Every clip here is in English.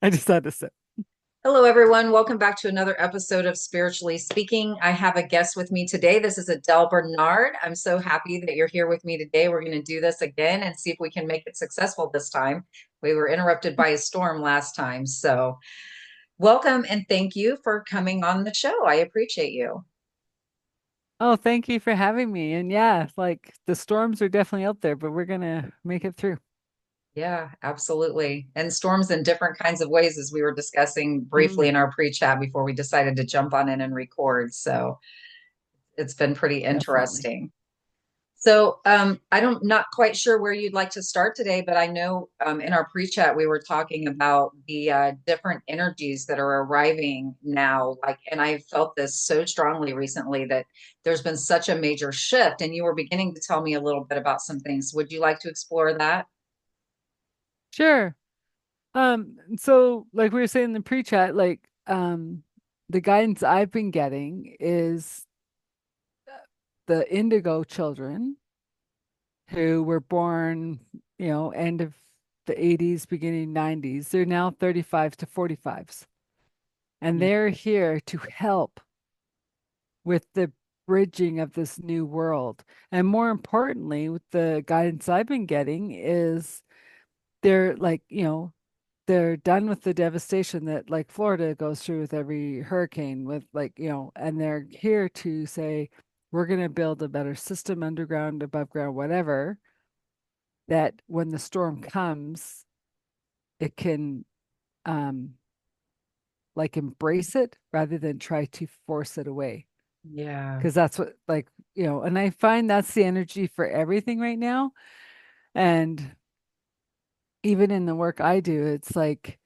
I just had to say. Hello, everyone. Welcome back to another episode of Spiritually Speaking. I have a guest with me today. This is Adele Bernard. I'm so happy that you're here with me today. We're going to do this again and see if we can make it successful this time. We were interrupted by a storm last time. So, welcome and thank you for coming on the show. I appreciate you. Oh, thank you for having me. And yeah, like the storms are definitely out there, but we're gonna make it through. Yeah, absolutely. And storms in different kinds of ways, as we were discussing briefly Mm, in our pre chat before we decided to jump on in and record. So, it's been pretty definitely. interesting. So I don't not quite sure where you'd like to start today, but I know in our pre-chat we were talking about the different energies that are arriving now. Like, and I felt this so strongly recently that there's been such a major shift, and you were beginning to tell me a little bit about some things. Would you like to explore that? Sure. So like we were saying in the pre-chat, the guidance I've been getting is the indigo children who were born, end of the 80s, beginning 90s. They're now 35 to 45s. And they're here to help with the bridging of this new world. And more importantly, with the guidance I've been getting is they're like, they're done with the devastation that like Florida goes through with every hurricane with and they're here to say, we're going to build a better system underground, above ground, whatever, that when the storm comes, it can um like embrace it rather than try to force it away. Yeah. Because that's what and I find that's the energy for everything right now. And even in the work I do, it's like,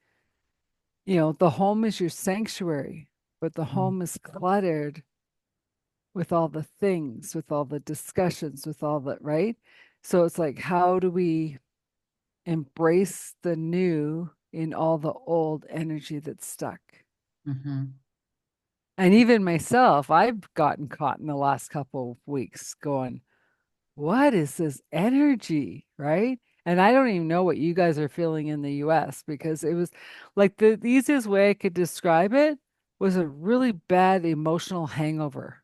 the home is your sanctuary, but the home is cluttered with all the things, with all the discussions, with all the, right? So it's like, how do we embrace the new in all the old energy that's stuck? Mm-hmm. And even myself, I've gotten caught in the last couple of weeks going, what is this energy, right? And I don't even know what you guys are feeling in the US because it was like the easiest way I could describe it was a really bad emotional hangover,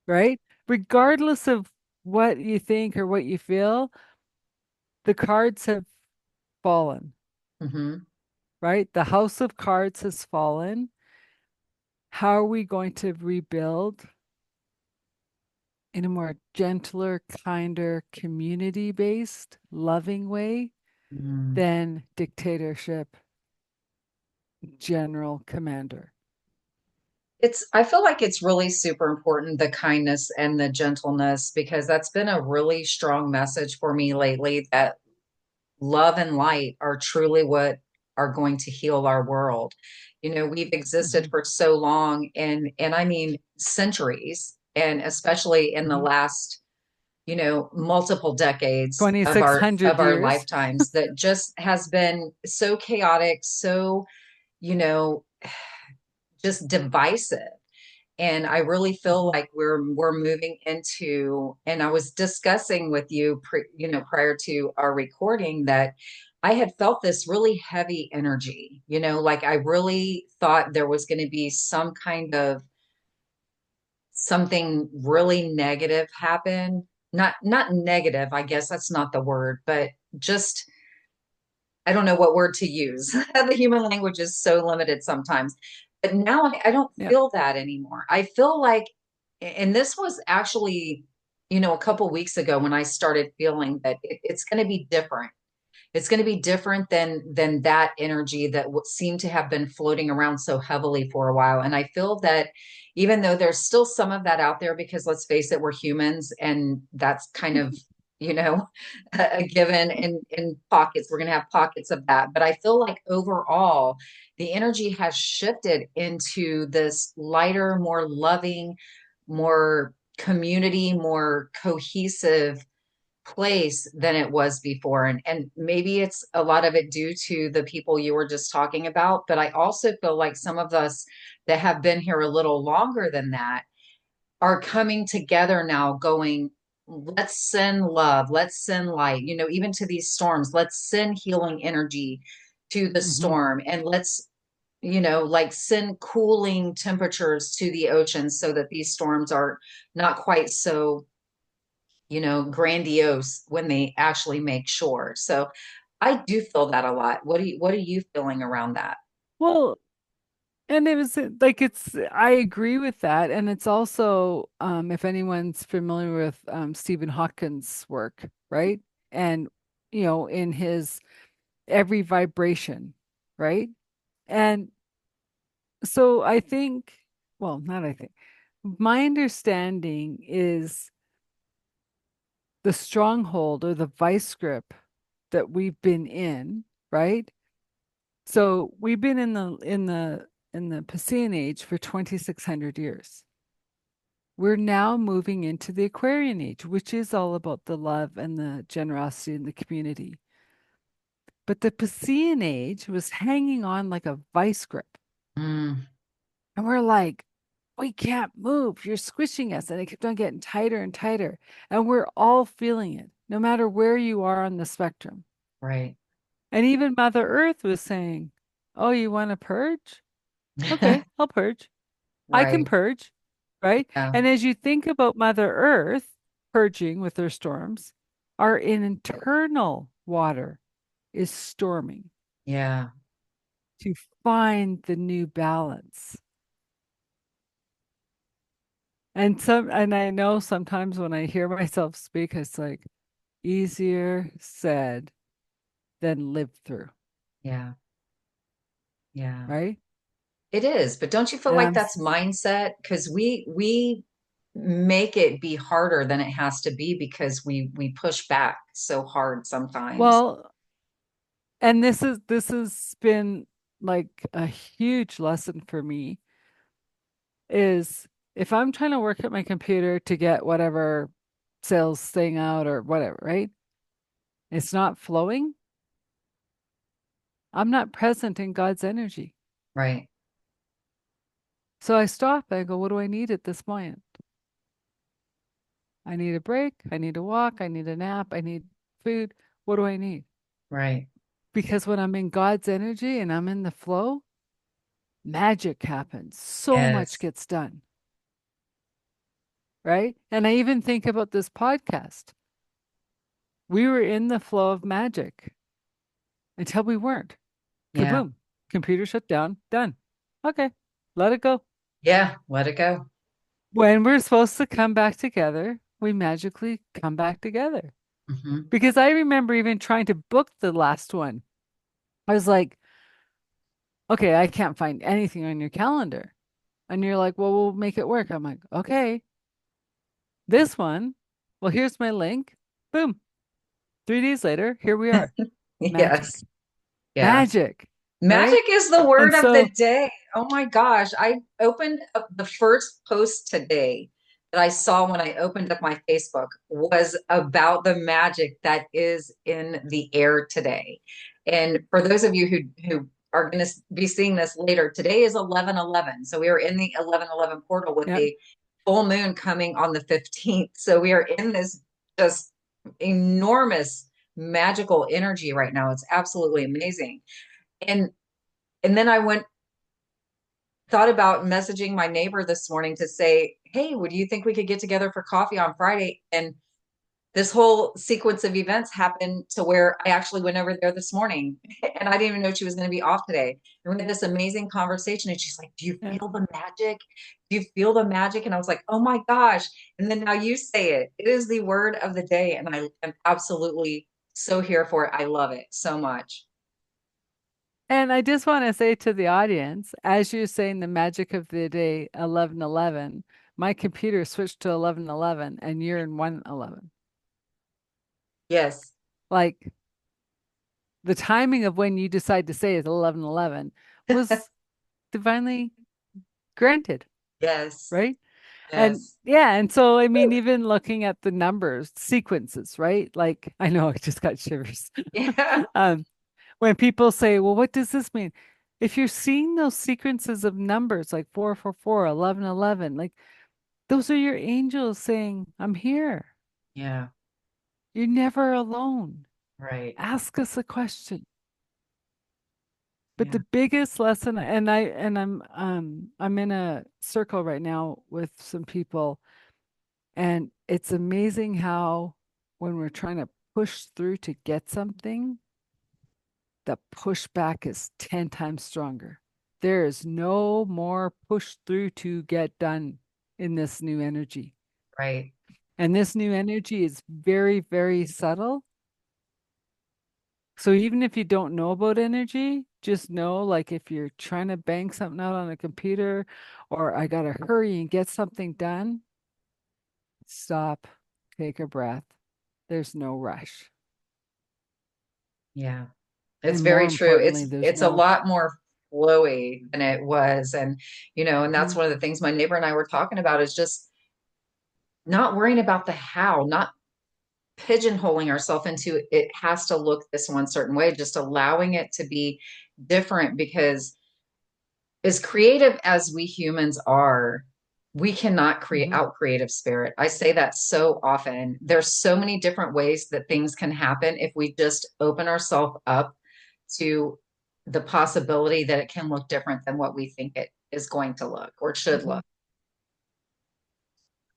right? Regardless of what you think or what you feel, the cards have fallen, Mm-hmm. right? The house of cards has fallen. How are we going to rebuild in a more gentler, kinder, community-based, loving way Mm-hmm. than dictatorship, general commander? I feel like it's really super important, the kindness and the gentleness, because that's been a really strong message for me lately that love and light are truly what are going to heal our world. We've existed Mhm, for so long and I mean centuries, and especially in the mhm. last, multiple decades of our 2,600 of our years. lifetimes that just has been so chaotic, so, you know, just divisive. And I really feel Mhm. like we're moving into, and I was discussing with you prior to our recording that I had felt this really heavy energy, like I really thought there was going to be some kind of something really negative happen. Not negative, I guess that's not the word, but just I don't know what word to use. The human language is so limited sometimes. But now I don't Yeah. feel that anymore. I feel like, and this was actually, a couple weeks ago when I started feeling that it's going to be different. It's going to be different than that energy that seemed to have been floating around so heavily for a while. And I feel that even though there's still some of that out there, because let's face it, we're humans, and that's kind of you know a given in pockets. We're going to have pockets of that, but I feel like overall the energy has shifted into this lighter, more loving, more community, more cohesive place than it was before. And maybe it's a lot of it due to the people you were just talking about, but I also feel like some of us that have been here a little longer than that are coming together now going, let's send love, let's send light, even to these storms, let's send healing energy to the Hmm. storm, and let's, like send cooling temperatures to the ocean so that these storms are not quite so, grandiose when they actually make shore. So I do feel that a lot. What are you feeling around that? Well, and it was like I agree with that. And it's also, if anyone's familiar with Stephen Hawking's work, right? And, in his every vibration, right? And so I think, well, not I think, my understanding is the stronghold or the vice grip that we've been in, right? So we've been in the Piscean age for 2,600 years. We're now moving into the Aquarian age, which is all about the love and the generosity in the community. But the Piscean age was hanging on like a vice grip. Mm, And we're like, we can't move. You're squishing us. And it kept on getting tighter and tighter. And we're all feeling it, no matter where you are on the spectrum. right. And even Mother Earth was saying, oh, you want to purge? Okay, I'll purge. I can Right. purge, right? Yeah. And as you think about Mother Earth purging with her storms, our internal water is storming Yeah. to find the new balance. And I know sometimes when I hear myself speak, it's like easier said than lived through, Yeah. Yeah. right? It is, but don't you feel And like that's mindset? Because we make it be harder than it has to be because we push back so hard sometimes. well, and this has been like a huge lesson for me is if I'm trying to work at my computer to get whatever sales thing out or whatever, right? It's not flowing. I'm not present in God's energy. Right. So I stop and I go, what do I need at this point? I need a break. I need a walk. I need a nap. I need food. What do I need? Right. Because when I'm in God's energy and I'm in the flow, magic happens. So much Yes. gets done, right? And I even think about this podcast. We were in the flow of magic until we weren't. Yeah. Kaboom. Computer shut down. Done. Okay. Let it go. Yeah. Let it go. When we're supposed to come back together, we magically come back together. Hmm. Because I remember even trying to book the last one. I was like, okay, I can't find anything on your calendar. And you're like, well, we'll make it work. I'm like, okay, this one, well, here's my link. Boom. 3 days later, here we are. Yes. Magic. Yeah. Magic. Right? Magic is the And word of the so, day. Oh my gosh. I opened up the first post today that I saw when I opened up my Facebook was about the magic that is in the air today. And for those of you who are going to be seeing this later, today is 11/11. So we are in the 11/11 portal with yeah. a full moon coming on the 15th. So we are in this just enormous magical energy right now. It's absolutely amazing. And and then I thought about messaging my neighbor this morning to say, hey, would you think we could get together for coffee on Friday? And this whole sequence of events happened to where I actually went over there this morning and I didn't even know she was going to be off today. And we had this amazing conversation. And she's like, do you Yeah. feel the magic? Do you feel the magic? And I was like, oh my gosh. And then now you say it. It is the word of the day. And I am absolutely so here for it. I love it so much. And I just want to say to the audience, as you're saying the magic of the day, 11:11, my computer switched to 11:11 and you're in 1:11. Yes. Like the timing of when you decide to say is 11:11 was divinely granted, Yes. right? And Yes. yeah, and so I mean, even looking at the numbers, sequences, right? Like I know I just got shivers. Yeah. Um, when people say, well, what does this mean? If you're seeing those sequences of numbers like 444, 1111, like those are your angels saying, I'm here. Yeah. You're never alone. Right. Ask us a question. But Yeah. the biggest lesson, I'm in a circle right now with some people, and it's amazing how when we're trying to push through to get something, the pushback is 10 times stronger. There is no more push through to get done in this new energy. Right. And this new energy is very, very subtle. So even if you don't know about energy, just know like if you're trying to bang something out on a computer or I gotta hurry and get something done, stop, take a breath. There's no rush. Yeah. It's And more very true. importantly, there's It's a no lot more flowy than it was. And, and that's Mhm, one of the things my neighbor and I were talking about is just not worrying about the how, not pigeonholing ourselves into it has to look this one certain way, just allowing it to be different because as creative as we humans are, we cannot create mhm, out creative spirit. I say that so often. There's so many different ways that things can happen if we just open ourselves up to the possibility that it can look different than what we think it is going to look or should mhm. look.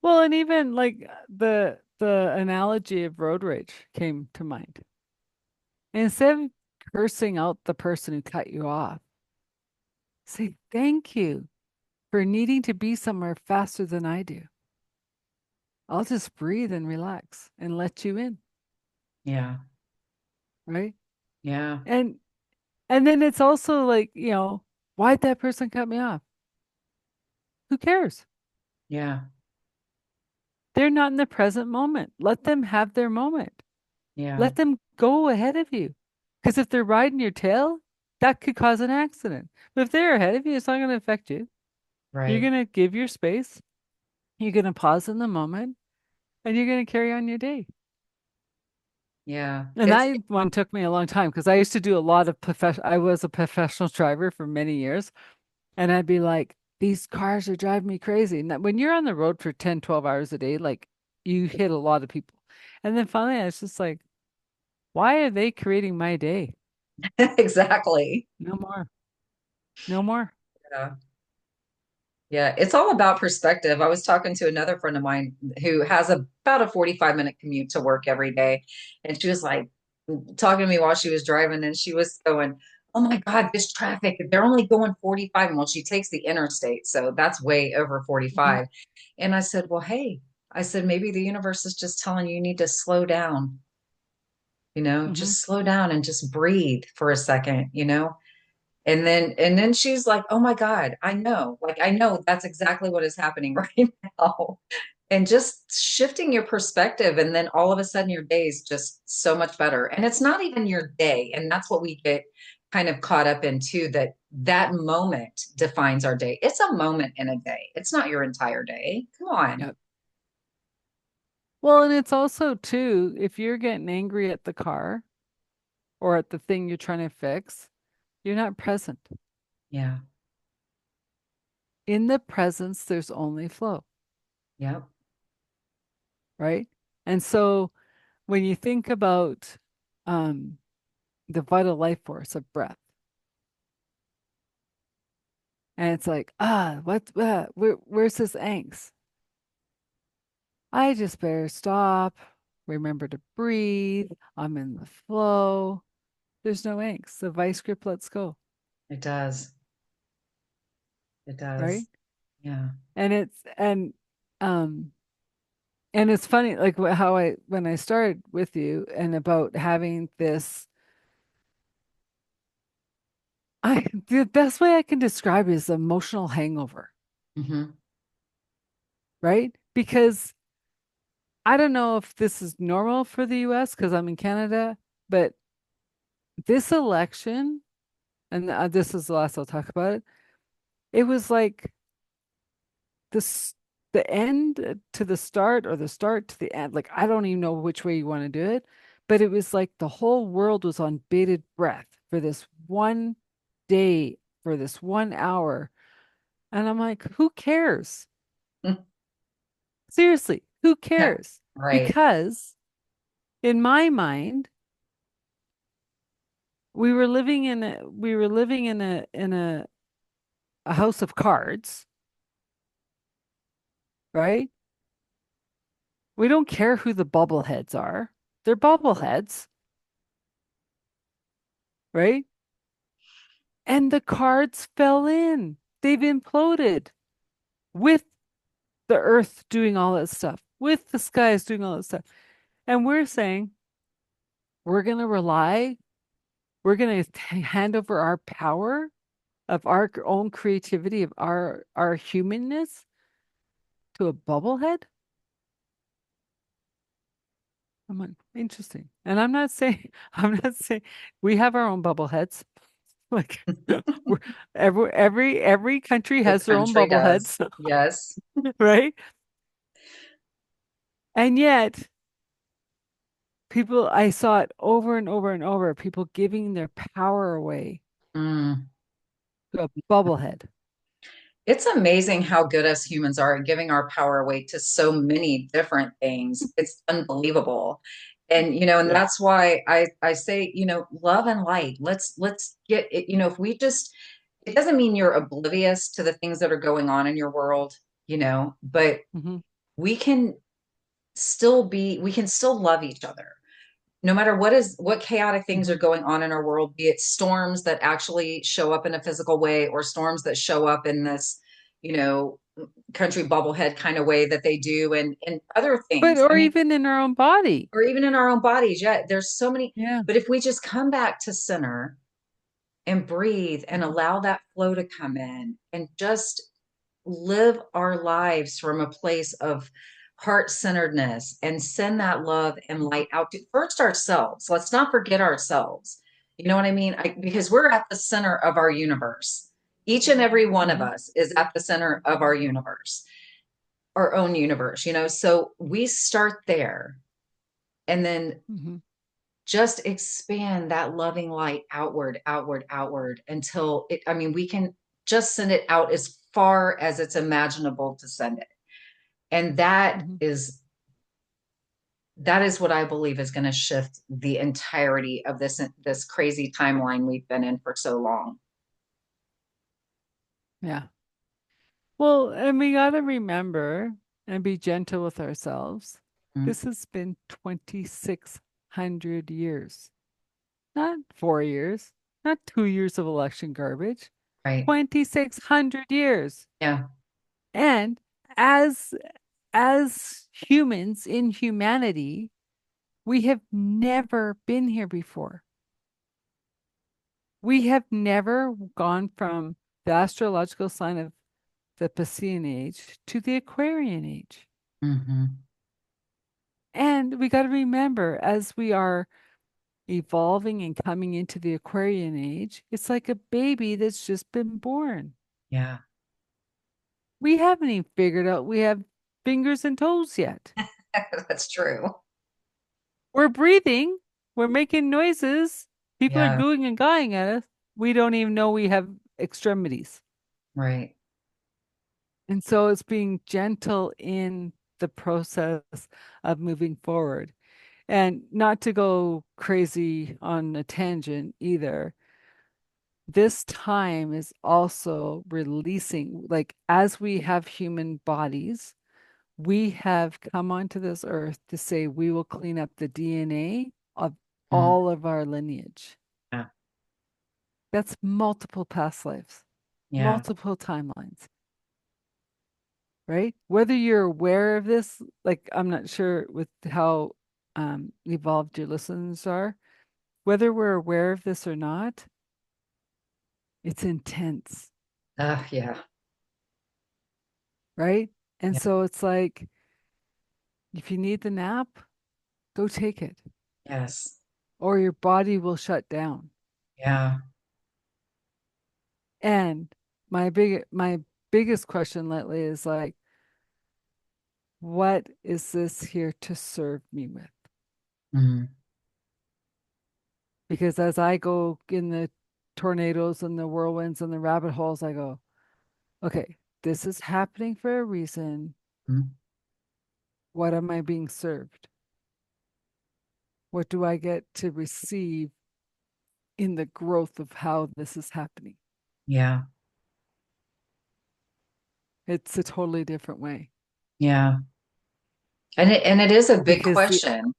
Well, and even like the analogy of road rage came to mind. Instead of cursing out the person who cut you off, say thank you for needing to be somewhere faster than I do. I'll just breathe and relax and let you in, Yeah. right? Yeah. And and then it's also like, why'd that person cut me off? Who cares? Yeah. They're not in the present moment. Let them have their moment. Yeah. Let them go ahead of you. Because if they're riding your tail, that could cause an accident. But if they're ahead of you, it's not going to affect you. You're Right. going to give your space. You're going to pause in the moment and you're going to carry on your day. Yeah. And that one took me a long time because I used to do a lot of I was a professional driver for many years. And I'd be like, these cars are driving me crazy. And when you're on the road for 10, 12 hours a day, like you hit a lot of people. And then finally, I was just like, why are they creating my day? Exactly. No more. No more. Yeah. Yeah, it's all about perspective. I was talking to another friend of mine who has about a 45-minute commute to work every day. And she was like talking to me while she was driving, and she was going, "Oh my God, this traffic, they're only going 45." And well, she takes the interstate, so that's way over Hmm. 45. And I said, "Well, hey," I said, "maybe the universe is just telling you need to slow down, Hmm. just slow down and just breathe for a second. And then she's like, "Oh my God, I know. Like I know that's exactly what is happening right now." And just shifting your perspective and then all of a sudden your day is just so much better. And it's not even your day, and that's what we get kind of caught up in too, that that moment defines our day. It's a moment in a day. It's not your entire day. Come on. Yep. Well, and it's also too, if you're getting angry at the car or at the thing you're trying to fix, you're not present. Yeah. In the presence, there's only flow, Yep. right? And so when you think about um, the vital life force of breath, and it's like, where's this angst? I just better stop, remember to breathe. I'm in the flow. There's no angst. The vice grip lets go, It does. It right? does. Yeah. And um it's funny like how I when I started with you and about having this I the best way I can describe it is emotional hangover, Hmm. right? Because I don't know if this is normal for the US because I'm in Canada, but this election, and this is the last I'll talk about it, it was like this the end to the start or the start to the end. Like I don't even know which way you want to do it, but it was like the whole world was on bated breath for this one day, for this 1 hour. And I'm like, who cares? Seriously, who Yeah. cares? Right. because in my mind, we were living a house of cards, right? We don't care who the bubbleheads are. They're bubbleheads, right? And the cards fell in. They've imploded with the earth doing all that stuff, with the skies doing all that stuff. And we're saying we're going to rely, we're going to hand over our power of our own creativity, of our humanness to a bubblehead. I'm like, interesting. And I'm not saying, I'm not saying we have our own bubbleheads. Like we're, every country The has their own country does. bubbleheads, Yes. right? And yet people, I saw it over and over and over, people giving their power away Mm. to a bubblehead. It's amazing how good us humans are at giving our power away to so many different things. It's unbelievable. And and Yeah. that's why I say, love and light. Let's get it, if we just it doesn't mean you're oblivious to the things that are going on in your world, but Hmm. we can we can still love each other no matter what chaotic things Hmm. are going on in our world, be it storms that actually show up in a physical way or storms that show up in this, you know, country bubblehead kind of way that they do and other But, things. I or mean, even in our own body. or even in our own bodies. Yeah, there's so many, Yeah. but if we just come back to center and breathe and Hmm. allow that flow to come in and just live our lives from a place of heart centeredness and send that love and Hmm. light out to first ourselves. Let's not forget ourselves. You know what I mean? Because we're at the center of our universe. Each and every one of Hmm. us is at the center of our universe, our own universe, So we start there and then Hmm. just expand that loving light outward, outward, outward until I mean, we can just send it out as far as it's imaginable to send it. And Hmm. that is what I believe is going to shift the entirety of this crazy timeline we've been in for so long. Yeah. Well, and we got to remember and be gentle with ourselves. Mm. This has been 2,600 years, not 4 years, not 2 years of election garbage, Right. 2,600 years. Yeah. And as as humans in humanity, we have never been here before. We have never gone from the astrological sign of the Piscean age to the Aquarian age. Hmm. And we got to remember, as we are evolving and coming into the Aquarian age, it's like a baby that's just been born. Yeah. We haven't even figured out we have fingers and toes yet. That's true. We're breathing, we're making noises, people are Yeah. gooing and guying at us. We don't even know we have extremities. Right. And so it's being gentle in the process of moving forward. And not to go crazy on a tangent either, this time is also releasing, like as we have human bodies, we have come onto this earth to say we will clean up the DNA of Mm. all of our lineage. Yeah. That's multiple past lives, Yeah. multiple timelines, right? Whether you're aware of this, like I'm not sure with how evolved your listeners are, whether we're aware of this or not, it's intense, Yeah. right? And Yeah. so it's like, if you need the nap, go take it, Yes. or your body will shut down. Yeah. And my biggest question lately is like, what is this here to serve me with? Mm. Because as I go in the tornadoes and the whirlwinds and the rabbit holes, I go, okay, this is happening for a reason. Mm. What am I being served? What do I get to receive in the growth of how this is happening? Yeah. It's a totally different way Yeah. And it is a big because the question.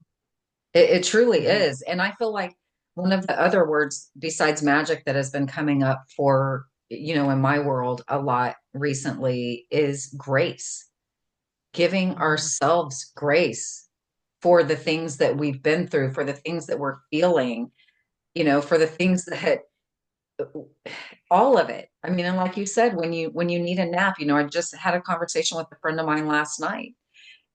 It truly Mhm, is. And I feel like one of the other words besides magic that has been coming up for, in my world a lot recently is grace, giving mhm, ourselves grace for the things that we've been through, for the things that we're feeling, for the things that all of it. I mean, and like you said, when you need a nap, I just had a conversation with a friend of mine last night.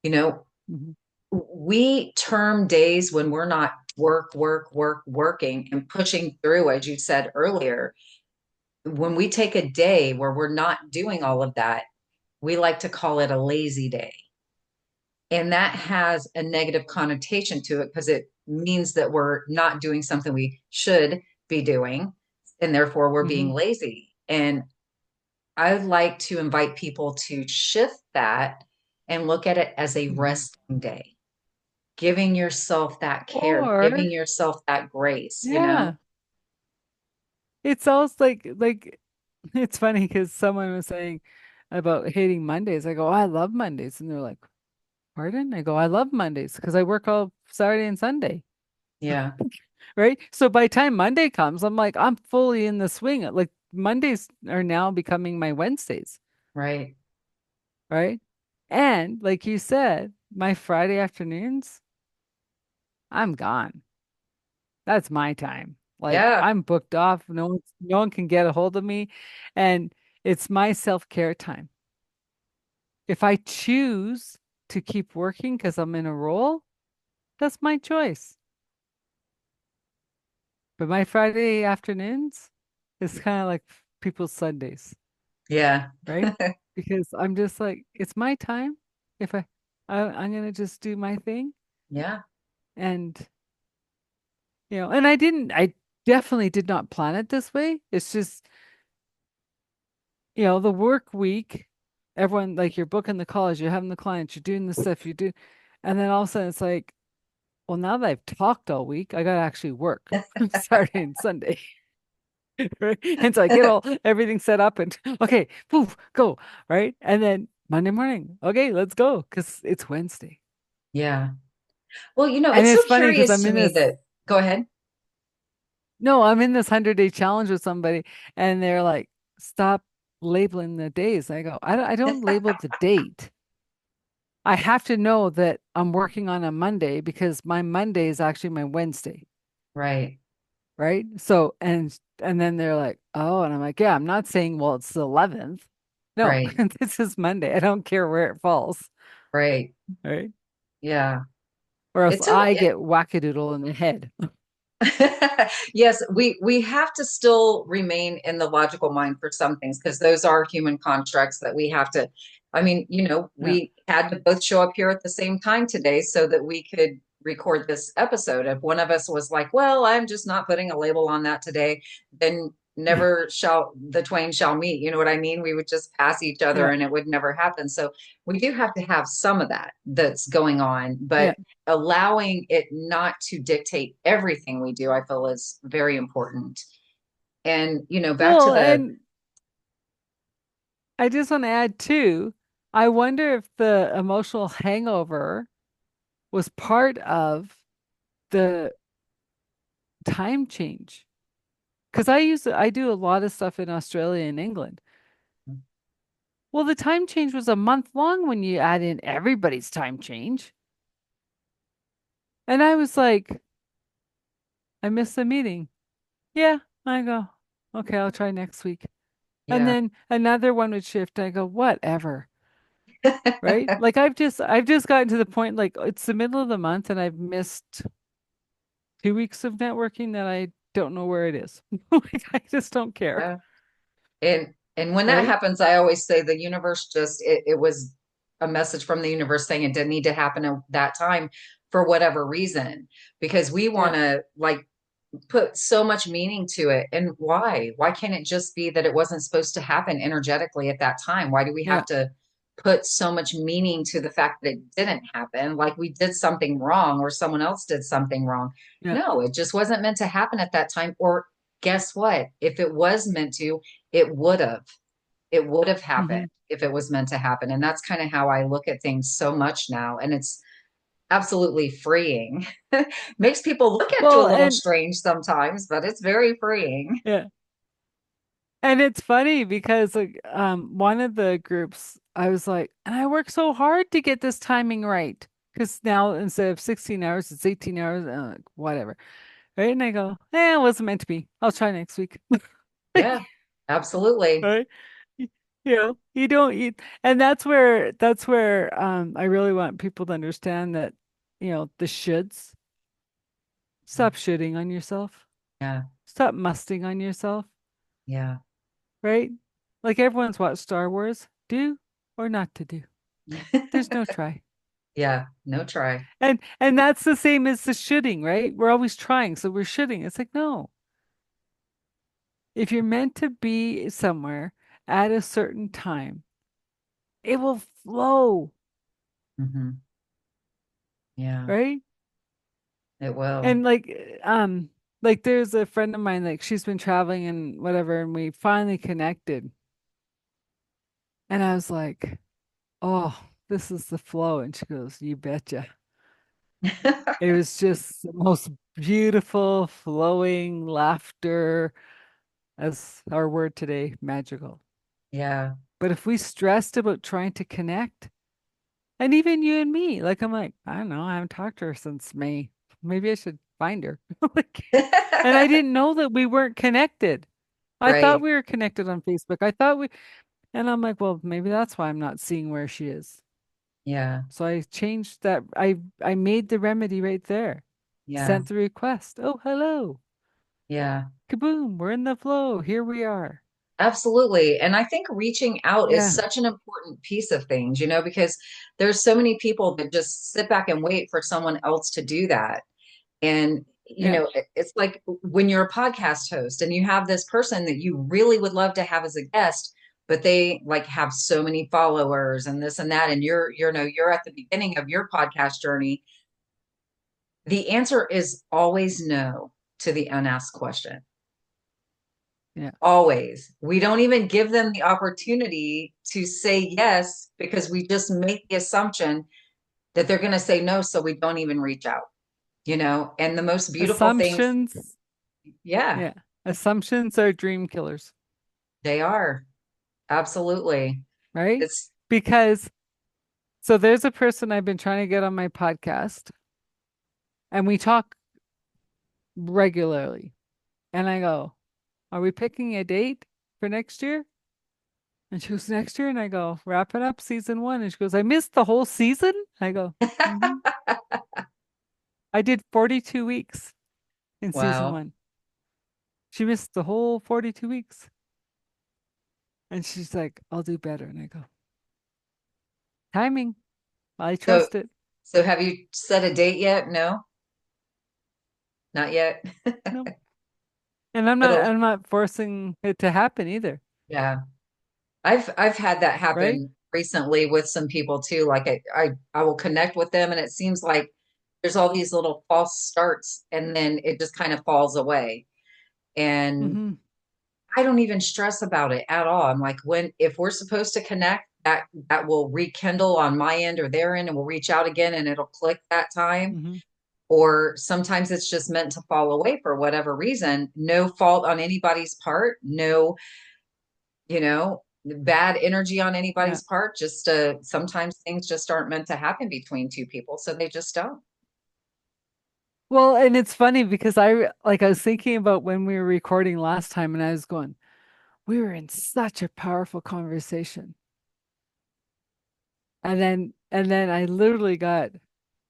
You know, mhm, we term days when we're not working and pushing through, as you said earlier. When we take a day where we're not doing all of that, we like to call it a lazy day. And that has a negative connotation to it because it means that we're not doing something we should be doing. And therefore, we're being mhm, lazy. And I'd like to invite people to shift that and look at it as a mhm. resting day, giving yourself that care, Or giving yourself that grace. yeah, it's almost like it's funny because someone was saying about hating Mondays. I go, oh, I love Mondays, and they're like, pardon? I go, I love Mondays because I work all Saturday and Sunday, Yeah, right? So by the time Monday comes, I'm like, I'm fully in the swing. Like Mondays are now becoming my Wednesdays, right. right? And like you said, my Friday afternoons, I'm gone. That's my time. Like Yeah, I'm booked off. No one can get a hold of me. And it's my self-care time. If I choose to keep working because I'm in a role, that's my choice. But my Friday afternoons is kind of like people's Sundays, yeah, right? Because I'm just like, it's my time. If I'm gonna just do my thing. yeah, And and I definitely did not plan it this way. It's just the work week, everyone, like you're booking the calls, you're having the clients, you're doing the stuff you do, and then all of a sudden it's like, well, now that I've talked all week, I gotta actually work Saturday and Sunday, right? And so I get all everything set up and okay, poof, go, right? And then Monday morning, okay, let's go, because it's Wednesday. yeah. Well, And it's so it's funny because curious to me that, go ahead. I'm in this 100-day challenge with somebody, and they're like, stop labeling the days. I go, I don't label the date. I have to know that I'm working on a Monday because my Monday is actually my Wednesday, Right, right? So and then they're like, "Oh," and I'm like, "Yeah, I'm not saying well it's the 11th. No, right, this is Monday. I don't care where it falls, right. right? Yeah. Or else It's so I get wackadoodle in the head." yes, we have to still remain in the logical mind for some things because those are human constructs that we have to. I mean, Yeah. we had to both show up here at the same time today so that we could record this episode. If one of us was like, "Well, I'm just not putting a label on that today," then never shall the twain shall meet. You know what I mean? We would just pass each other Yeah. and it would never happen. So we do have to have some of that that's going on, but Yeah. allowing it not to dictate everything we do, I feel is very important. And, back to Well, the, and I just want to add too, I wonder if the emotional hangover was part of the time change. Because I do a lot of stuff in Australia and England. Well, the time change was a month long when you add in everybody's time change. And I was like, I missed the meeting. Yeah, I go, okay, I'll try next week. And yeah, then another one would shift. I go, whatever. Right? Like I've just gotten to the point like it's the middle of the month and I've missed 2 weeks of networking that I don't know where it is. Like I just don't care. yeah. And when that Right? happens, I always say the universe just, it was a message from the universe saying it didn't need to happen at that time for whatever reason, because we want Yeah. to like put so much meaning to it. And why can't it just be that it wasn't supposed to happen energetically at that time? Why do we Yeah. have to put so much meaning to the fact that it didn't happen, like we did something wrong or someone else did something wrong. Yeah. No, it just wasn't meant to happen at that time. Or guess what? If it was meant to, it would have. It would have happened Hmm. if it was meant to happen. And that's kind of how I look at things so much now. And it's absolutely freeing. Makes people look at you a Well, little and strange sometimes, but it's very freeing. yeah. And it's funny because like one of the groups I was like, and I work so hard to get this timing right. Because now instead of 16 hours, it's 18 hours, like, whatever. Right. And I go, it wasn't meant to be. I'll try next week. Yeah, absolutely. Right. You know, you don't eat. And that's where I really want people to understand that, the shoulds. Stop shooting on yourself. Yeah, Stop musting on yourself. yeah. Right? Like everyone's watched Star Wars. Do or not to do. There's no try. Yeah, no try. And that's the same as the shooting, right? We're always trying, so we're shooting. It's like, no. If you're meant to be somewhere at a certain time, it will flow, Hmm. Yeah, right? it will. And like there's a friend of mine, like she's been traveling and whatever, and we finally connected. And I was like, oh, this is the flow. And she goes, you betcha. It was just the most beautiful, flowing laughter, as our word today, magical. Yeah. But if we stressed about trying to connect, and even you and me, like I'm like, I don't know, I haven't talked to her since May. Maybe I should find her. Like, and I didn't know that we weren't connected. I thought Right. we were connected on Facebook. I thought we, and I'm like, well, maybe that's why I'm not seeing where she is. Yeah. So I changed that. I made the remedy right there. Yeah. Sent the request. Oh, hello. Yeah. Kaboom. We're in the flow. Here we are. Absolutely. And I think reaching out is Yeah. such an important piece of things, because there's so many people that just sit back and wait for someone else to do that. And, Yeah. it's like when you're a podcast host and you have this person that you really would love to have as a guest, but they like have so many followers and this and that, and you're at the beginning of your podcast journey. The answer is always no to the unasked question. Yeah. Always. We don't even give them the opportunity to say yes because we just make the assumption that they're going to say no. So we don't even reach out, and the most beautiful things, Assumptions. yeah, Yeah. Assumptions are dream killers, they are. Absolutely. right? It's, Because so there's a person I've been trying to get on my podcast, and we talk regularly. And I go, are we picking a date for next year? And she goes, next year? And I go, wrapping up season one. And she goes, I missed the whole season? I go, mm-hmm. I did 42 weeks in season wow. one. She missed the whole 42 weeks. And she's like, I'll do better. And I go, timing. I So, trust it. so have you set a date yet? No, not yet. No. And I'm not It'll, I'm not forcing it to happen either, yeah. I've had that right? happen recently with some people too. Like I will connect with them and it seems like there's all these little false starts and then it just kind of falls away. And Mm-hmm. I don't even stress about it at all. I'm like, if we're supposed to connect, that will rekindle on my end or their end and we'll reach out again and it'll click that time. Mm-hmm. Or sometimes it's just meant to fall away for whatever reason. No fault on anybody's part. No, bad energy on Yeah. anybody's part. Just sometimes things just aren't meant to happen between two people. So they just don't. Well, and it's funny because I was thinking about when we were recording last time and I was going, we were in such a powerful conversation. And then I literally got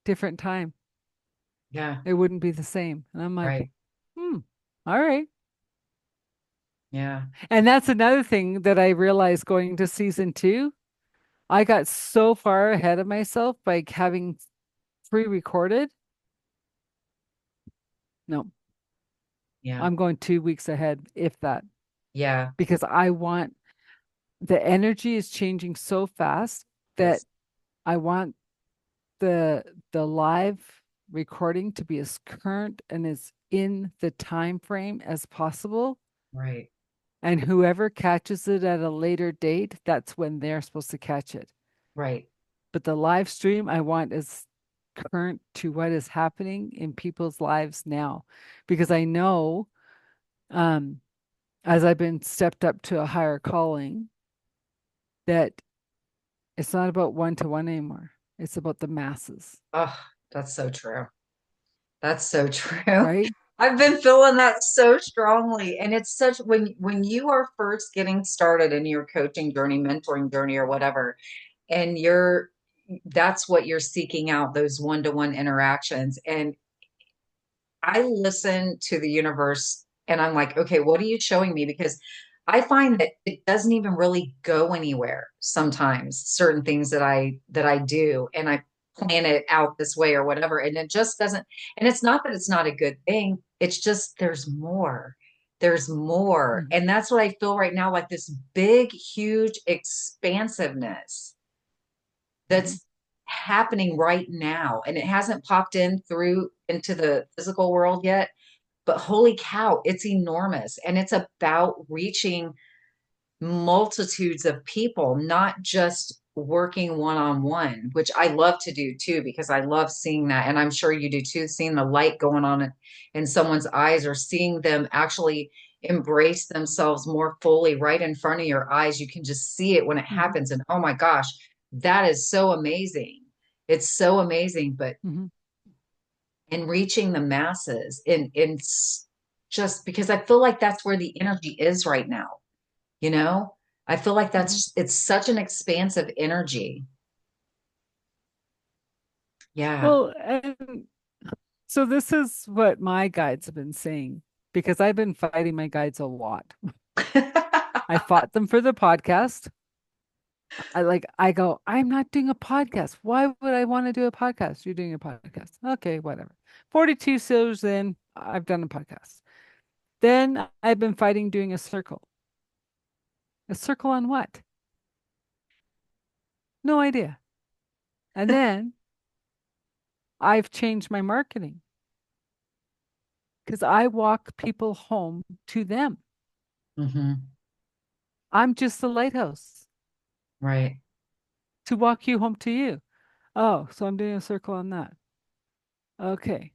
different time. Yeah. It wouldn't be the same. And I'm like, Right. hmm, all right. Yeah. And that's another thing that I realized going to season two. I got so far ahead of myself by having pre-recorded. No, Yeah. I'm going 2 weeks ahead, if that, Yeah. because I want the energy is changing so fast. that I want the live recording to be as current and as in the time frame as possible. Right. And whoever catches it at a later date, that's when they're supposed to catch it. Right. But the live stream I want is current to what is happening in people's lives now. Because I know, um, as I've been stepped up to a higher calling, that it's not about one to one anymore. It's about the masses, Oh, that's so true. That's so true. right? I've been feeling that so strongly. And it's such when you are first getting started in your coaching journey, mentoring journey, or whatever, and you're that's what you're seeking out, those one-to-one interactions. And I listen to the universe and I'm like, okay, what are you showing me? Because I find that it doesn't even really go anywhere sometimes, certain things that I do and I plan it out this way or whatever. And it just doesn't, and it's not that it's not a good thing. It's just there's more. There's more. Mhm. And that's what I feel right now, like this big, huge expansiveness Mhm. that's happening right now. And it hasn't popped in through into the physical world yet, but holy cow, it's enormous. And it's about reaching multitudes of people, not just working one on one, which I love to do too, because I love seeing that. And I'm sure you do too, seeing the light going on in someone's eyes or seeing them actually embrace themselves more fully right in front of your eyes. You can just see it when it Mhm. happens. And oh my gosh, that is so amazing. It's so amazing. But Mhm. in reaching the masses just because I feel like that's where the energy is right now, you know? I feel like Mhm. it's such an expansive energy. Yeah. Well, and so this is what my guides have been saying because I've been fighting my guides a lot. I fought them for the podcast. I go, I'm not doing a podcast. Why would I want to do a podcast? You're doing a podcast. Okay, whatever. 42 shows in, I've done a podcast. Then I've been fighting doing a circle. A circle on what? No idea. And then I've changed my marketing because I walk people home to them. Hmm. I'm just the lighthouse Right. to walk you home to you. Oh, so I'm doing a circle on that. Okay,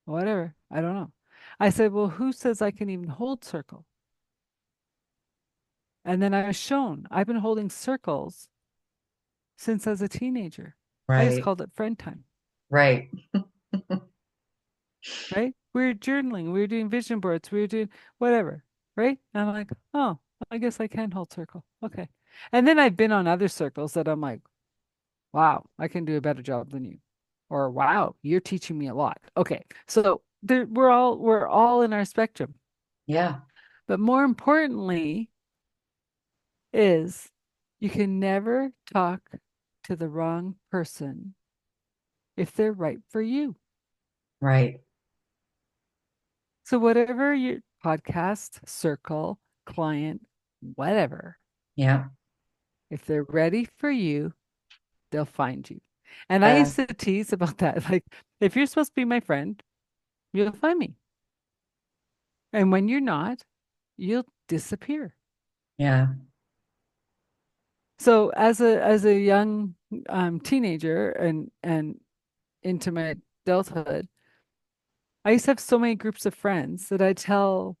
whatever. I don't know. I said, well, who says I can even hold circle? And then I was shown I've been holding circles since as a teenager. I just Right. called it friend time, Right. right? We were journaling, we were doing vision boards, we were doing whatever, right? And I'm like, oh, I guess I can hold circle. Okay. And then I've been on other circles that I'm like, wow, I can do a better job than you. Or wow, you're teaching me a lot. Okay. So we're all in our spectrum. Yeah. But more importantly is you can never talk to the wrong person if they're right for you. Right. So whatever your podcast, circle, client, whatever, Yeah. if they're ready for you, they'll find you. And I Uh, used to tease about that. Like, if you're supposed to be my friend, you'll find me. And when you're not, you'll disappear. yeah. So as a young teenager and into my adulthood, I used to have so many groups of friends that I tell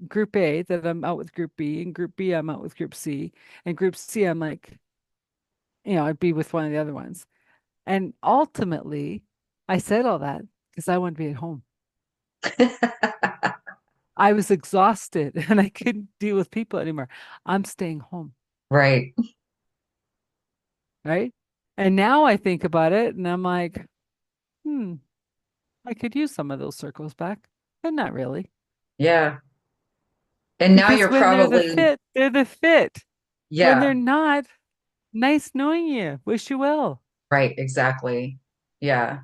group A that I'm out with group B, and group B I'm out with group C, and group C I'm like, I'd be with one of the other ones. And ultimately, I said all that because I wanted to be at home. I was exhausted and I couldn't deal with people anymore. I'm staying home, Right. right? And now I think about it and I'm like, hmm, I could use some of those circles back, but not really. Yeah. And now Because you're when they're the probably, fit, they're the fit. When they're yeah, not, nice knowing you. Wish you well. right. Exactly. Yeah.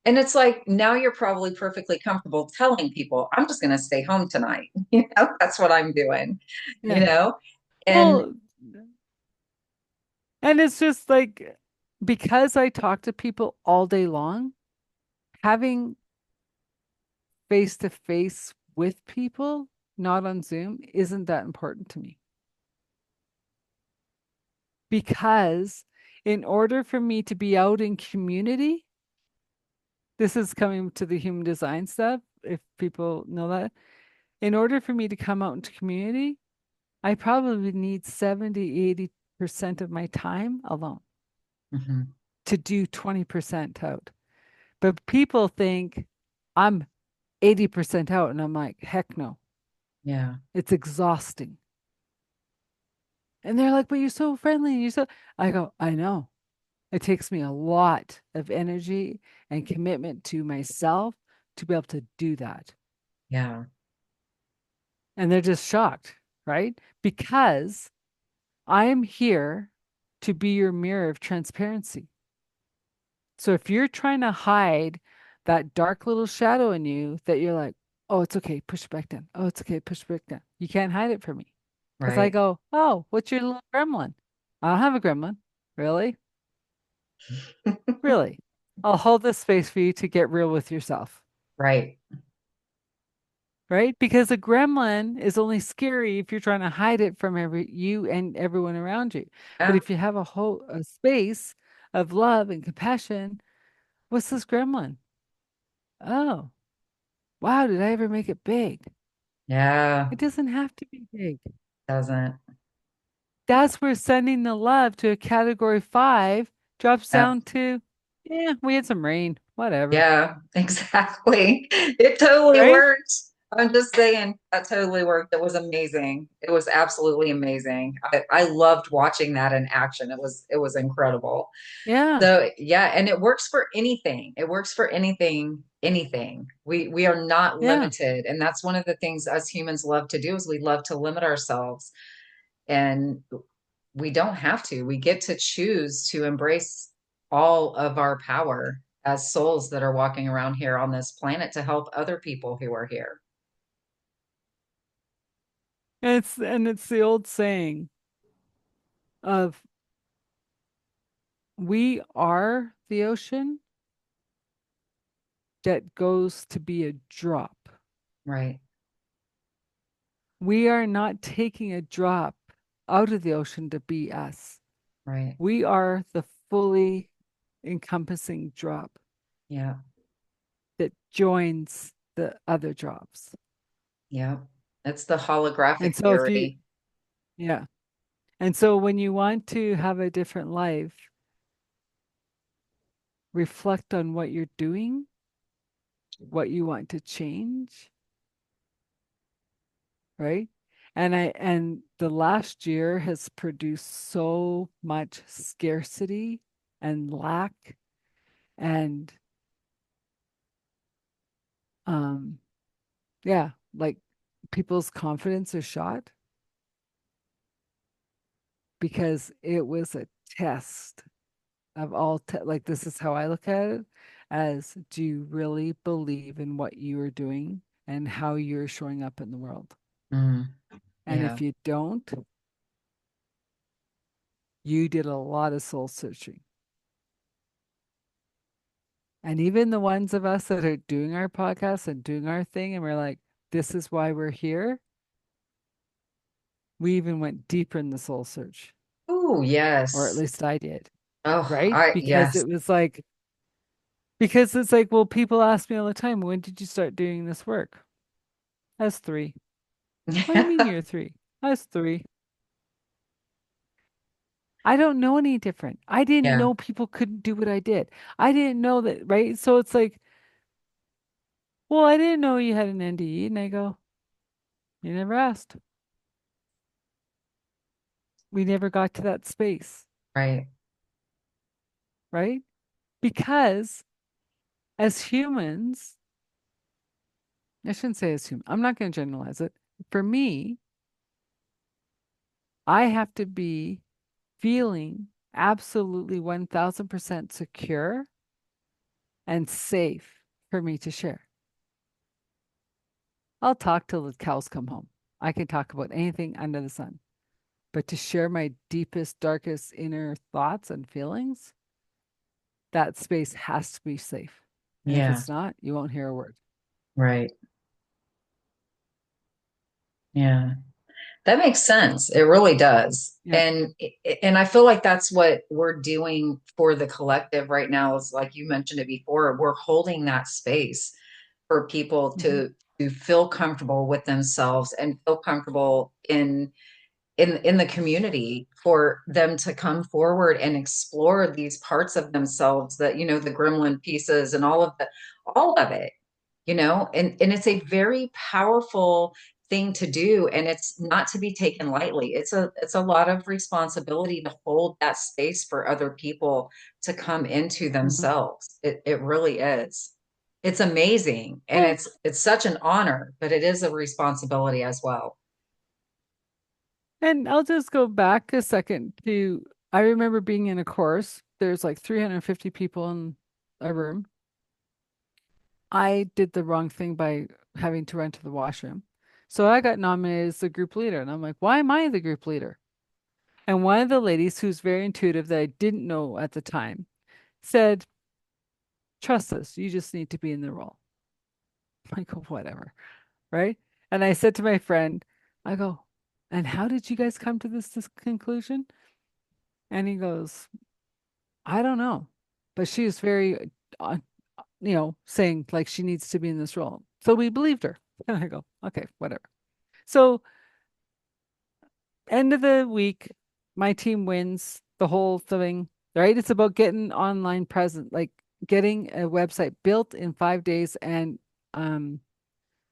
And it's like now you're probably perfectly comfortable telling people, I'm just going to stay home tonight. That's what I'm doing, you Yeah. know? And Well, And it's just like, because I talk to people all day long, having face to face with people, not on Zoom, isn't that important to me. Because in order for me to be out in community, this is coming to the human design stuff, if people know that. In order for me to come out into community, I probably need 70, 80% of my time alone Hmm. to do 20% out. But people think I'm 80% out, and I'm like, heck no, Yeah. it's exhausting. And they're like, but you're so friendly. And you're so, I go, I know. It takes me a lot of energy and commitment to myself to be able to do that. Yeah. And they're just shocked, right? Because I am here to be your mirror of transparency. So if you're trying to hide that dark little shadow in you that you're like, oh, it's okay, push it back down. Oh, it's okay, push it back down. You can't hide it from me. Because I Right. go, oh, what's your little gremlin? I don't have a gremlin. Really? Really? I'll hold this space for you to get real with yourself. Right. Right? Because a gremlin is only scary if you're trying to hide it from you and everyone around you. But Yeah. if you have a space of love and compassion, what's this gremlin? Oh, wow, did I ever make it big? Yeah. It doesn't have to be big. Doesn't. That's where sending the love to a category 5 drops Yeah. down to, yeah, we had some rain, whatever. Yeah, exactly. It totally Right? worked. I'm just saying that totally worked. It was amazing. It was absolutely amazing. I loved watching that in action. It was incredible. Yeah. So yeah, and it works for anything. It works for anything, anything. We are not Yeah. limited. And that's one of the things us humans love to do is we love to limit ourselves. And we don't have to. We get to choose to embrace all of our power as souls that are walking around here on this planet to help other people who are here. And it's the old saying of we are the ocean that goes to be a drop. Right, We are not taking a drop out of the ocean to be us. right. We are the fully encompassing drop Yeah, that joins the other drops. yeah. It's the holographic And so if you, theory. yeah. And so when you want to have a different life, reflect on what you're doing, what you want to change, right? And the last year has produced so much scarcity and lack and um yeah, like people's confidence is shot because it was a test of all like this is how I look at it as do you really believe in what you are doing and how you're showing up in the world? Mm, And yeah. if you don't, you did a lot of soul searching. And even the ones of us that are doing our podcast and doing our thing, and we're like, this is why we're here, we even went deeper in the soul search, Oh, or at yes. least I did, Oh, right? Because yes. it was like, because it's like, well, people ask me all the time, when did you start doing this work? I was 3. What do you mean you're 3? I was 3. I don't know any different. I didn't Yeah, know people couldn't do what I did. I didn't know that, right? So it's like, well, I didn't know you had an NDE. And I go, you never asked. We never got to that space, right. right? Because as humans, I shouldn't say as human, I'm not going to generalize it. For me, I have to be feeling absolutely 1000% secure and safe for me to share. I'll talk till the cows come home. I can talk about anything under the sun. But to share my deepest, darkest inner thoughts and feelings, that space has to be safe. And if Yeah. it's not, you won't hear a word. Right. Yeah. That makes sense. It really does. Yeah. And I feel like that's what we're doing for the collective right now is like you mentioned it before, we're holding that space for people Hmm. to feel comfortable with themselves and feel comfortable in the community for them to come forward and explore these parts of themselves that the gremlin pieces and all of it, and it's a very powerful thing to do, and it's not to be taken lightly. It's a lot of responsibility to hold that space for other people to come into Hmm. themselves. It really is. It's amazing, and Well, it's such an honor, but it is a responsibility as well. and I'll just go back a second to I remember being in a course. There's like 350 people in a room. I did the wrong thing by having to run to the washroom. So I got nominated as the group leader. And I'm like, why am I the group leader? And one of the ladies who's very intuitive that I didn't know at the time said, trust us, you just need to be in the role. I go, whatever. Right. And I said to my friend, I go, and how did you guys come to this conclusion? And he goes, I don't know. But she was very, uh, saying like she needs to be in this role. So we believed her. And I go, okay, whatever. So end of the week, my team wins the whole thing, right? It's about getting online present, like getting a website built in 5 days and um,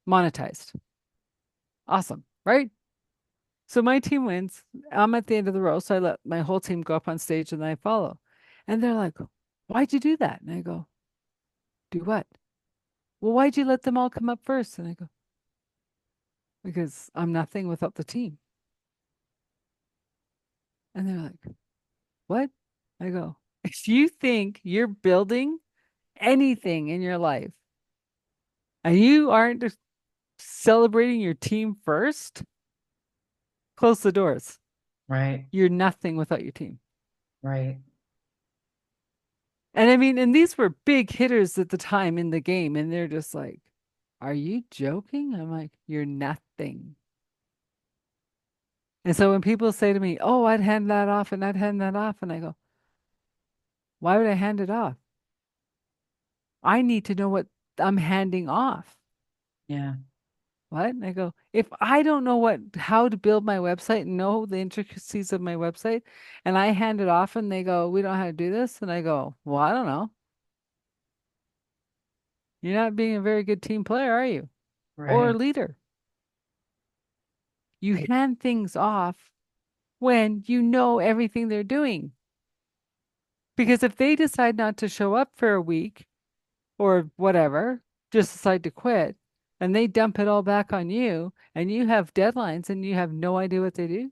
monetized. Awesome, right? So my team wins. I'm at the end of the row, so I let my whole team go up on stage and I follow. And they're like, why'd you do that? And I go, do what? Well, why'd you let them all come up first? And I go, because I'm nothing without the team. And they're like, what? I go, if you think you're building anything in your life and you aren't just celebrating your team first, close the doors. Right. You're nothing without your team. Right. And I mean, and these were big hitters at the time in the game. And they're just like, are you joking? I'm like, you're nothing. And so when people say to me, oh, I'd hand that off and I'd hand that off, and I go, why would I hand it off? I need to know what I'm handing off. Yeah. What? And I go, if I don't know how to build my website and know the intricacies of my website, and I hand it off and they go, we don't know how to do this. And I go, well, I don't know. You're not being a very good team player, are you? Or Right. leader. You hand things off when you know everything they're doing. Because if they decide not to show up for a week or whatever, just decide to quit, and they dump it all back on you, and you have deadlines and you have no idea what they do,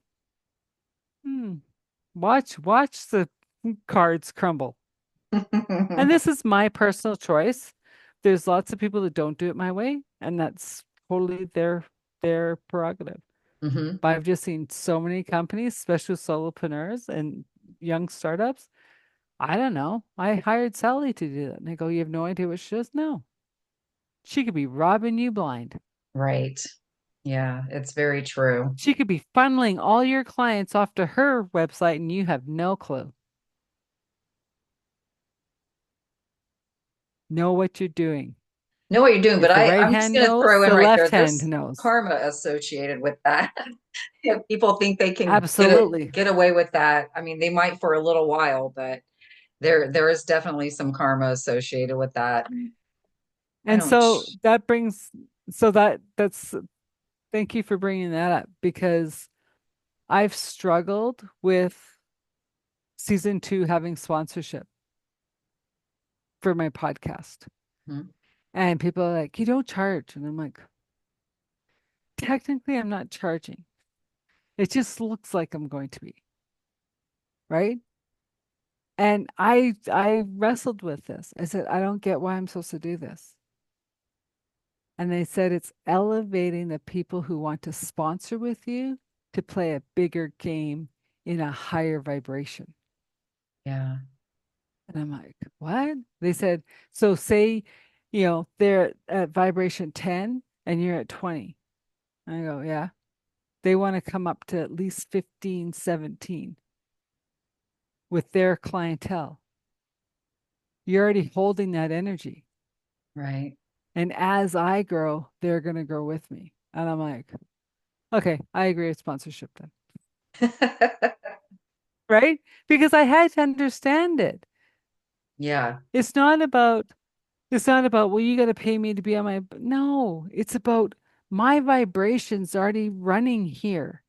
hmm. Watch the cards crumble. And this is my personal choice. There's lots of people that don't do it my way, and that's totally their prerogative. Hmm. But I've just seen so many companies, especially solopreneurs and young startups. I don't know. I hired Sally to do that. And they go, you have no idea what she does? No. She could be robbing you blind. Right. Yeah, it's very true. She could be funneling all your clients off to her website and you have no clue. Know what you're doing. Know what you're doing, but If the right I'm just hand going to knows, throw in the right left there. hand There's knows. karma associated with that. If people think they can Absolutely. get away with that. I mean, they might for a little while, but there is definitely some karma associated with that. I And don't. so that brings, so that's, thank you for bringing that up because I've struggled with season two having sponsorship for my podcast. Mhm. And people are like, you don't charge. And I'm like, technically, I'm not charging. It just looks like I'm going to be, right? And I wrestled with this. I said, I don't get why I'm supposed to do this. And they said it's elevating the people who want to sponsor with you to play a bigger game in a higher vibration. Yeah. And I'm like, what? They said, so say, they're at vibration 10 and you're at 20. I go, yeah. They want to come up to at least 15, 17 with their clientele. You're already holding that energy. Right. And as I grow, they're going to grow with me. And I'm like, okay, I agree with sponsorship then. Right? Because I had to understand it. Yeah. It's not about It's not about, well, you got to pay me to be on my. No, it's about my vibrations already running here.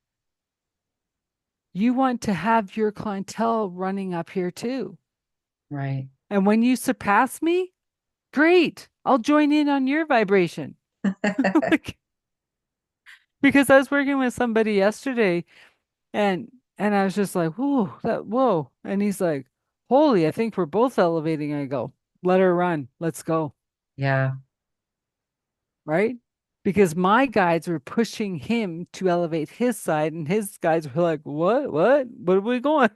You want to have your clientele running up here too. Right. And when you surpass me, great. I'll join in on your vibration. Like, because I was working with somebody yesterday and I was just like, whoa. And he's like, holy, I think we're both elevating. I go, let her run. Let's go. Yeah. Right? Because my guides were pushing him to elevate his side, and his guides were like, what are we going?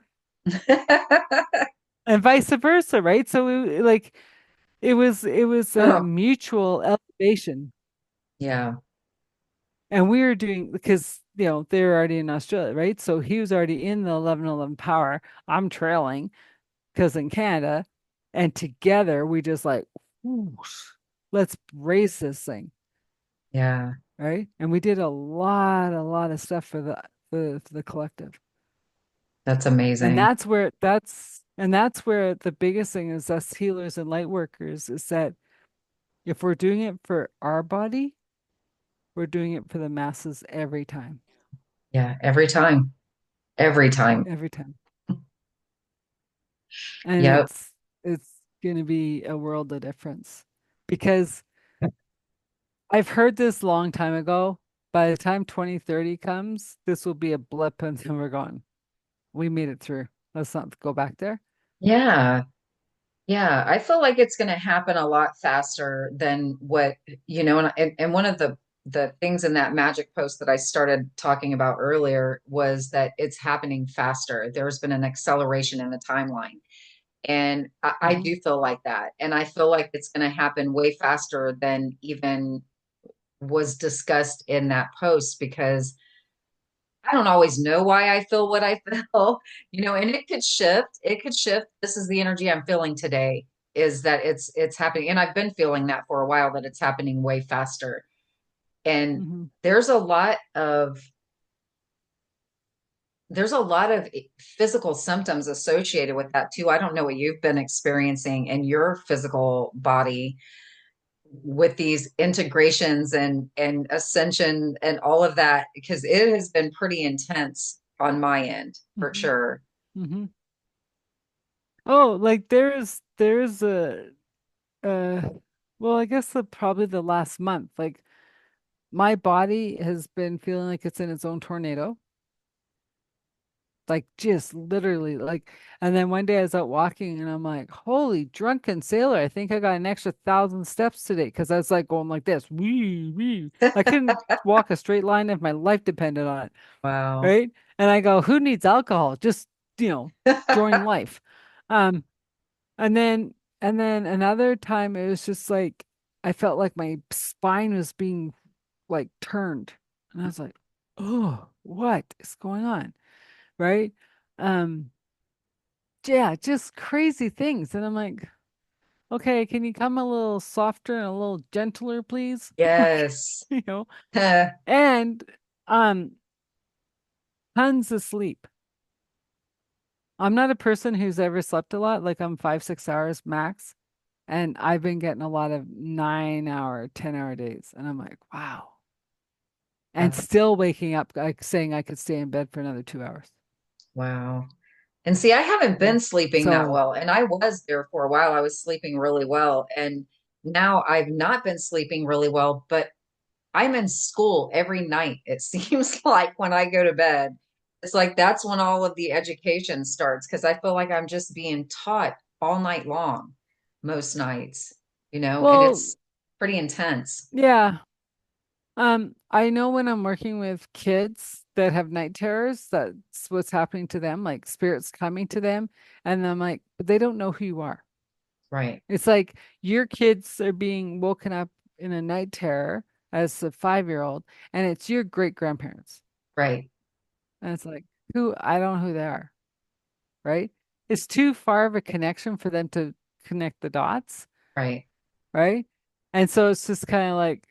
And vice versa, right? So it was a Oh, mutual elevation. yeah. And we were doing because they're already in Australia, right? So he was already in the 1111 power. I'm trailing because in Canada, and together we just like, whoosh, let's raise this thing. Yeah. Right? And we did a lot of stuff for the collective. That's And amazing. that's where the biggest thing is us healers and light workers is that if we're doing it for our body, we're doing it for the masses every time. Yeah. Every time. Every time. Every time. And Yep. it's gonna be a world of difference. Because I've heard this long time ago. By the time 2030 comes, this will be a blip and then we're gone. We made it through. Let's not go back there. Yeah. Yeah. I feel like it's going to happen a lot faster than what, and one of the things in that magic post that I started talking about earlier was that it's happening faster. There's been an acceleration in the timeline. And I Hmm. do feel like that. And I feel like it's going to happen way faster than even was discussed in that post because I don't always know why I feel what I feel, and it could shift. It could shift. This is the energy I'm feeling today is that it's happening. And I've been feeling that for a while that it's happening way faster. And Hmm. there's a lot of there's a lot of physical symptoms associated with that too. I don't know what you've been experiencing in your physical body with these integrations and ascension and all of that because it has been pretty intense on my end for Hmm. sure. Hmm. Oh, like there's uh well, I guess probably the last month, like my body has been feeling like it's in its own tornado. Like just literally like, and then one day I was out walking and I'm like, holy drunken sailor, I think I got an extra 1,000 steps today because I was like going like this. Wee, wee. I couldn't walk a straight line if my life depended on it. Wow. Right. And I go, who needs alcohol? Just, you know, join life. Um, and then another time it was just like I felt like my spine was being like turned. And I was like, oh, what is going on? Right? Um, yeah, just crazy things. And I'm like, okay, can you come a little softer and a little gentler, please? Like, Yes. you know, and um, tons of sleep. I'm not a person who's ever slept a lot. Like I'm 5, 6 hours max. And I've been getting a lot of 9 hour, 10 hour days. And I'm like, wow. And That's still waking up, like saying I could stay in bed for another 2 hours. wow. And see, I haven't Right. been sleeping that So, well. And I was there for a while. I was sleeping really well. And now I've not been sleeping really well, but I'm in school every night, it seems like when I go to bed. It's like that's when all of the education starts because I feel like I'm just being taught all night long, most nights, and well, it's pretty intense. yeah. I know when I'm working with kids that have night terrors, that's what's happening to them, like spirits coming to them. And I'm like, but they don't know who you are. Right. It's like your kids are being woken up in a night terror as a 5-year-old, and it's your great grandparents. Right. And it's like, who, I don't know who they are, right? It's too far of a connection for them to connect the dots, Right. right? And so it's just kind of like,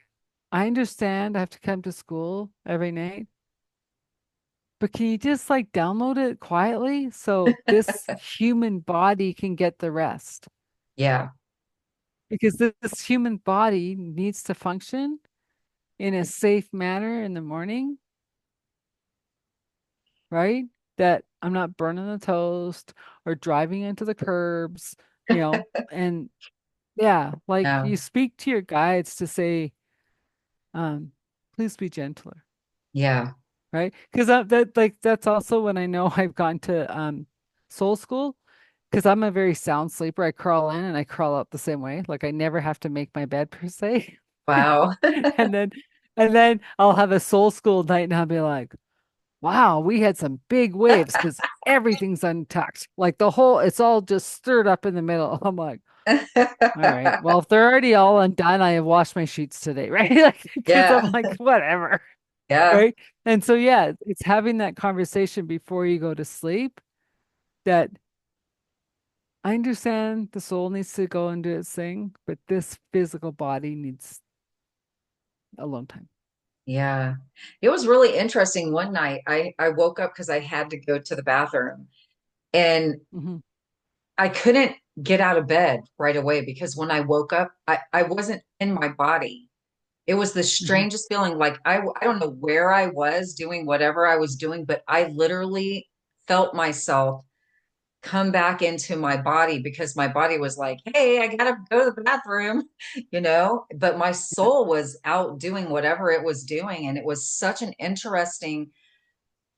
I understand I have to come to school every night, but can you just like download it quietly so this human body can get the rest? Yeah. Because this human body needs to function in a safe manner in the morning, right? That I'm not burning the toast or driving into the curbs, and yeah, like Yeah. you speak to your guides to say, um, please be gentler, Yeah. right? Because that like that's also when I know I've gone to soul school because I'm a very sound sleeper. I crawl in and I crawl out the same way. Like I never have to make my bed per se. Wow. And then I'll have a soul school night and I'll be like, wow, we had some big waves because everything's untucked. Like it's all just stirred up in the middle. I'm like, all right, well, if they're already all undone, I have washed my sheets today, right? Like, because Yeah. I'm like, whatever, Yeah. right? And so, yeah, it's having that conversation before you go to sleep that I understand the soul needs to go and do its thing, but this physical body needs alone time. Yeah. It was really interesting. One night I woke up because I had to go to the bathroom and Hmm. I couldn't get out of bed right away because when I woke up, I wasn't in my body. It was the Hmm. strangest feeling. Like I don't know where I was doing whatever I was doing, but I literally felt myself come back into my body because my body was like, hey, I gotta go to the bathroom, but my Yeah. soul was out doing whatever it was doing. And it was such an interesting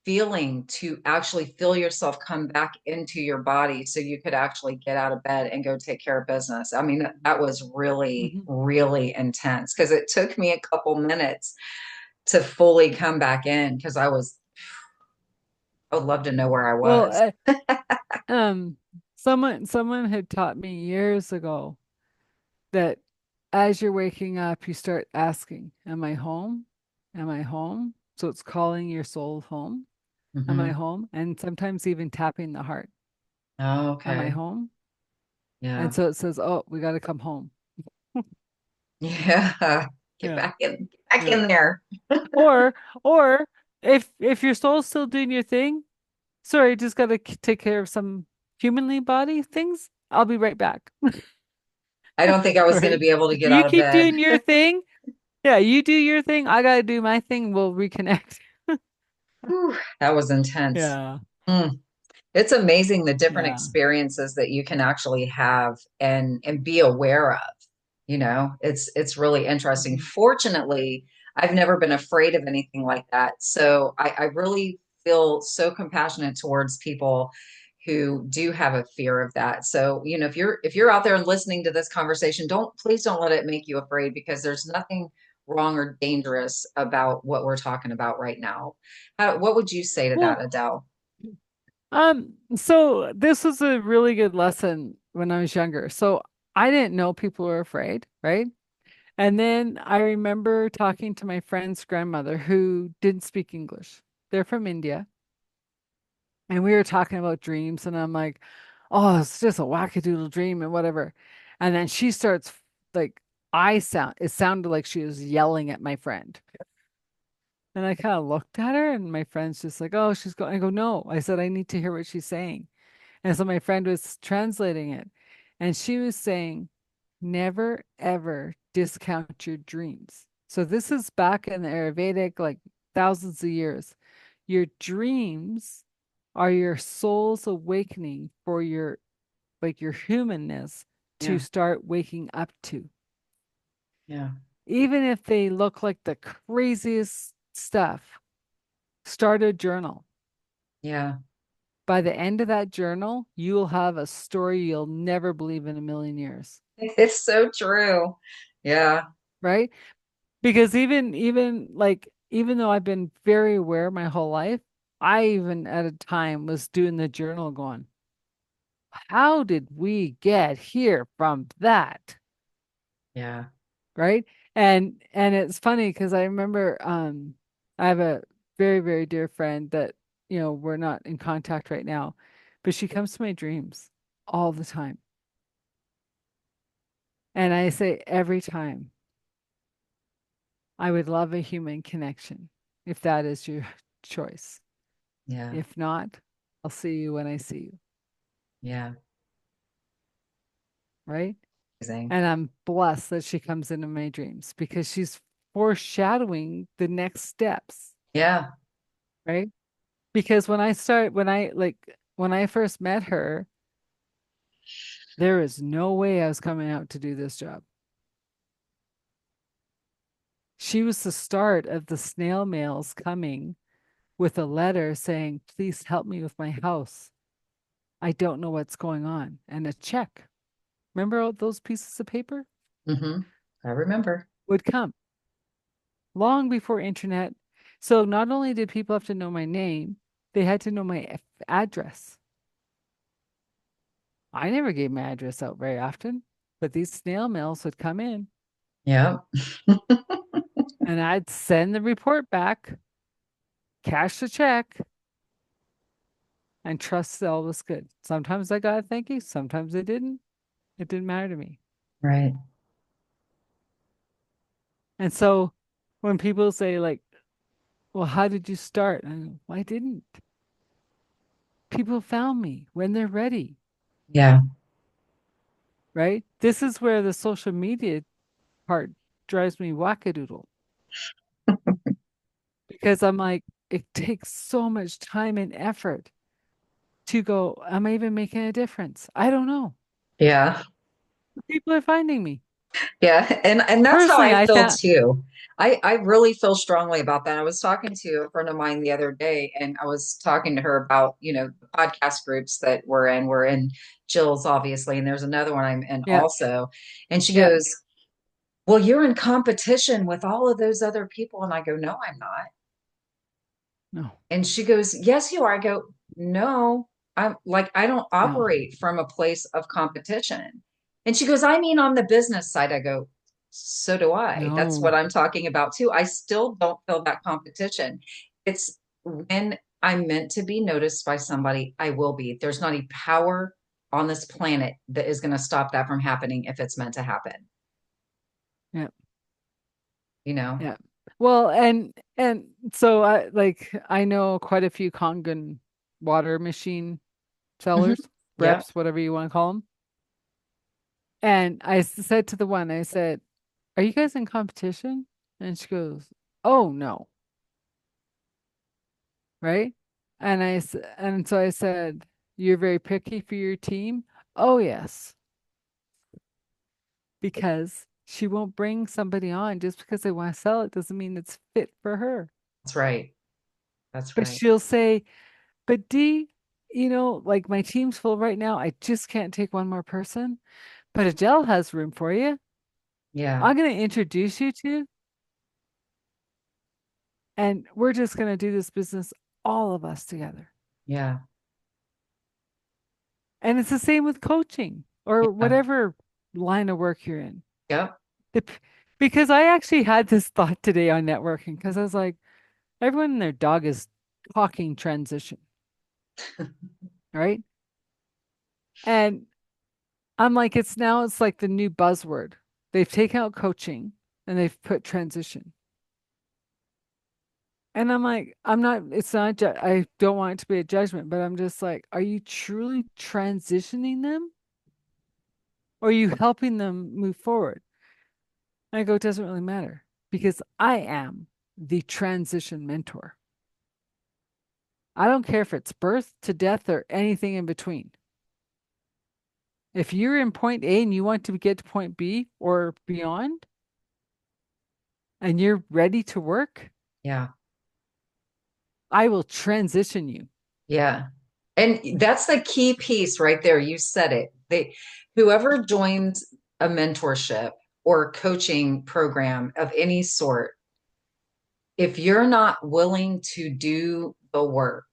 feeling to actually feel yourself come back into your body so you could actually get out of bed and go take care of business. I mean, that was really, Hmm. really intense because it took me a couple minutes to fully come back in because I would love to know where I Well, was. um, someone had taught me years ago that as you're waking up, you start asking, am I home? Am I home? So it's calling your soul home. Am I Hmm. home? And sometimes even tapping the heart. Oh, Am I okay. home? Yeah. And so it says, oh, we got to come home. Yeah. Yeah. Get back Yeah. in there. Or, or if your soul's still doing your thing, sorry, just got to take care of some humanly body things. I'll be right back. I don't think I was going to Right. be able to get You out of keep bed. doing your thing. Yeah, you do your thing. I gotta do my thing. We'll reconnect. Whew, that was intense. Yeah. Mm. It's amazing the different Yeah. experiences that you can actually have and be aware of. It's really interesting. Mhm. Fortunately, I've never been afraid of anything like that. So I really feel so compassionate towards people who do have a fear of that. So, if you're out there and listening to this conversation, please don't let it make you afraid because there's nothing wrong or dangerous about what we're talking about right now. What would you say to that, Well, Adele? so this was a really good lesson when I was younger. So I didn't know people were afraid, right? And then I remember talking to my friend's grandmother who didn't speak English. They're from India. And we were talking about dreams, and I'm like, oh, it's just a wackadoodle dream and whatever. And then she starts like, it sounded like she was yelling at my friend. And I kind of looked at her, and my friend's just like, oh, she's going. I go, no. I said, I need to hear what she's saying. And so my friend was translating it. And she was saying, never, ever discount your dreams. So this is back in the Ayurvedic, like thousands of years. Your dreams are your soul's awakening for your humanness to Yeah, start waking up to. yeah, Even if they look like the craziest stuff, start a journal. yeah. By the end of that journal, you will have a story you'll never believe in a million years, It's so true. Yeah, right? Because even though I've been very aware my whole life, I even at a time was doing the journal going, how did we get here from that? Yeah. Right? And it's funny because I remember I have a very, very dear friend that, we're not in contact right now, but she comes to my dreams all the time. And I say every time, I would love a human connection if that is your choice. Yeah. If not, I'll see you when I see you, Yeah. right? Amazing. And I'm blessed that she comes into my dreams because she's foreshadowing the next steps, Yeah. right? Because when I first met her, there is no way I was coming out to do this job. She was the start of the snail mails coming with a letter saying, please help me with my house. I don't know what's going on. And a check. Remember all those pieces of paper Hmm. I remember. would come long before internet. So not only did people have to know my name, they had to know my address. I never gave my address out very often, but these snail mails would come in Yeah. and I'd send the report back, cash the check, and trust that all was good. Sometimes I got a thank you, sometimes I didn't. It didn't matter to me. Right. And so when people say, like, well, how did you start? And I go, well, I didn't. People found me when they're ready, Yeah. right? This is where the social media part drives me wackadoodle because I'm like, it takes so much time and effort to go, am I even making a difference? I don't know. Yeah. People are finding me. Yeah. And that's how Personally, I I feel found, too. I really feel strongly about that. I was talking to a friend of mine the other day, and I was talking to her about, the podcast groups that we're in. We're in Jill's, obviously, and there's another one I'm in yeah, also. And she yeah, goes, well, you're in competition with all of those other people. And I go, no, I'm not. no, And she goes, yes, you are. I go, no, I'm like, I don't no, operate from a place of competition. And she goes, I mean, on the business side, I go, so do I. That's what no. I'm talking about too. I still don't feel that competition. It's when I'm meant to be noticed by somebody, I will be. There's not a power on this planet that is going to stop that from happening if it's meant to happen, Yeah, you know? yeah. Well, and so I know quite a few Kangen water machine Hmm. sellers, Yeah, reps, whatever you want to call them. And said to the one, I said, are you guys in competition? And she goes, oh no, right? And so I said, you're very picky for your team? Oh yes, because she won't bring somebody on just because they want to sell it doesn't mean it's fit for her. that's right. That's But right. she'll say, but Dee, like my team's full right now. I just can't take one more person. But Adele has room for you. Yeah, I'm going to introduce you to, and we're just going to do this business, all of us together. yeah, And it's the same with coaching or yeah, whatever line of work you're in. yep. The, because I actually had this thought today on networking because I was like, everyone and their dog is talking transition, right? And I'm like, it's like the new buzzword. They've taken out coaching and they've put transition. And I'm like, it's not, I don't want it to be a judgment, but I'm just like, are you truly transitioning them or are you helping them move forward? And I go, it doesn't really matter because I am the transition mentor. I don't care if it's birth to death or anything in between. If you're in point A and you want to get to point B or beyond and you're ready to work, Yeah. I will transition you. Yeah. And that's the key piece right there. You said it. Whoever joins a mentorship or coaching program of any sort, if you're not willing to do the work,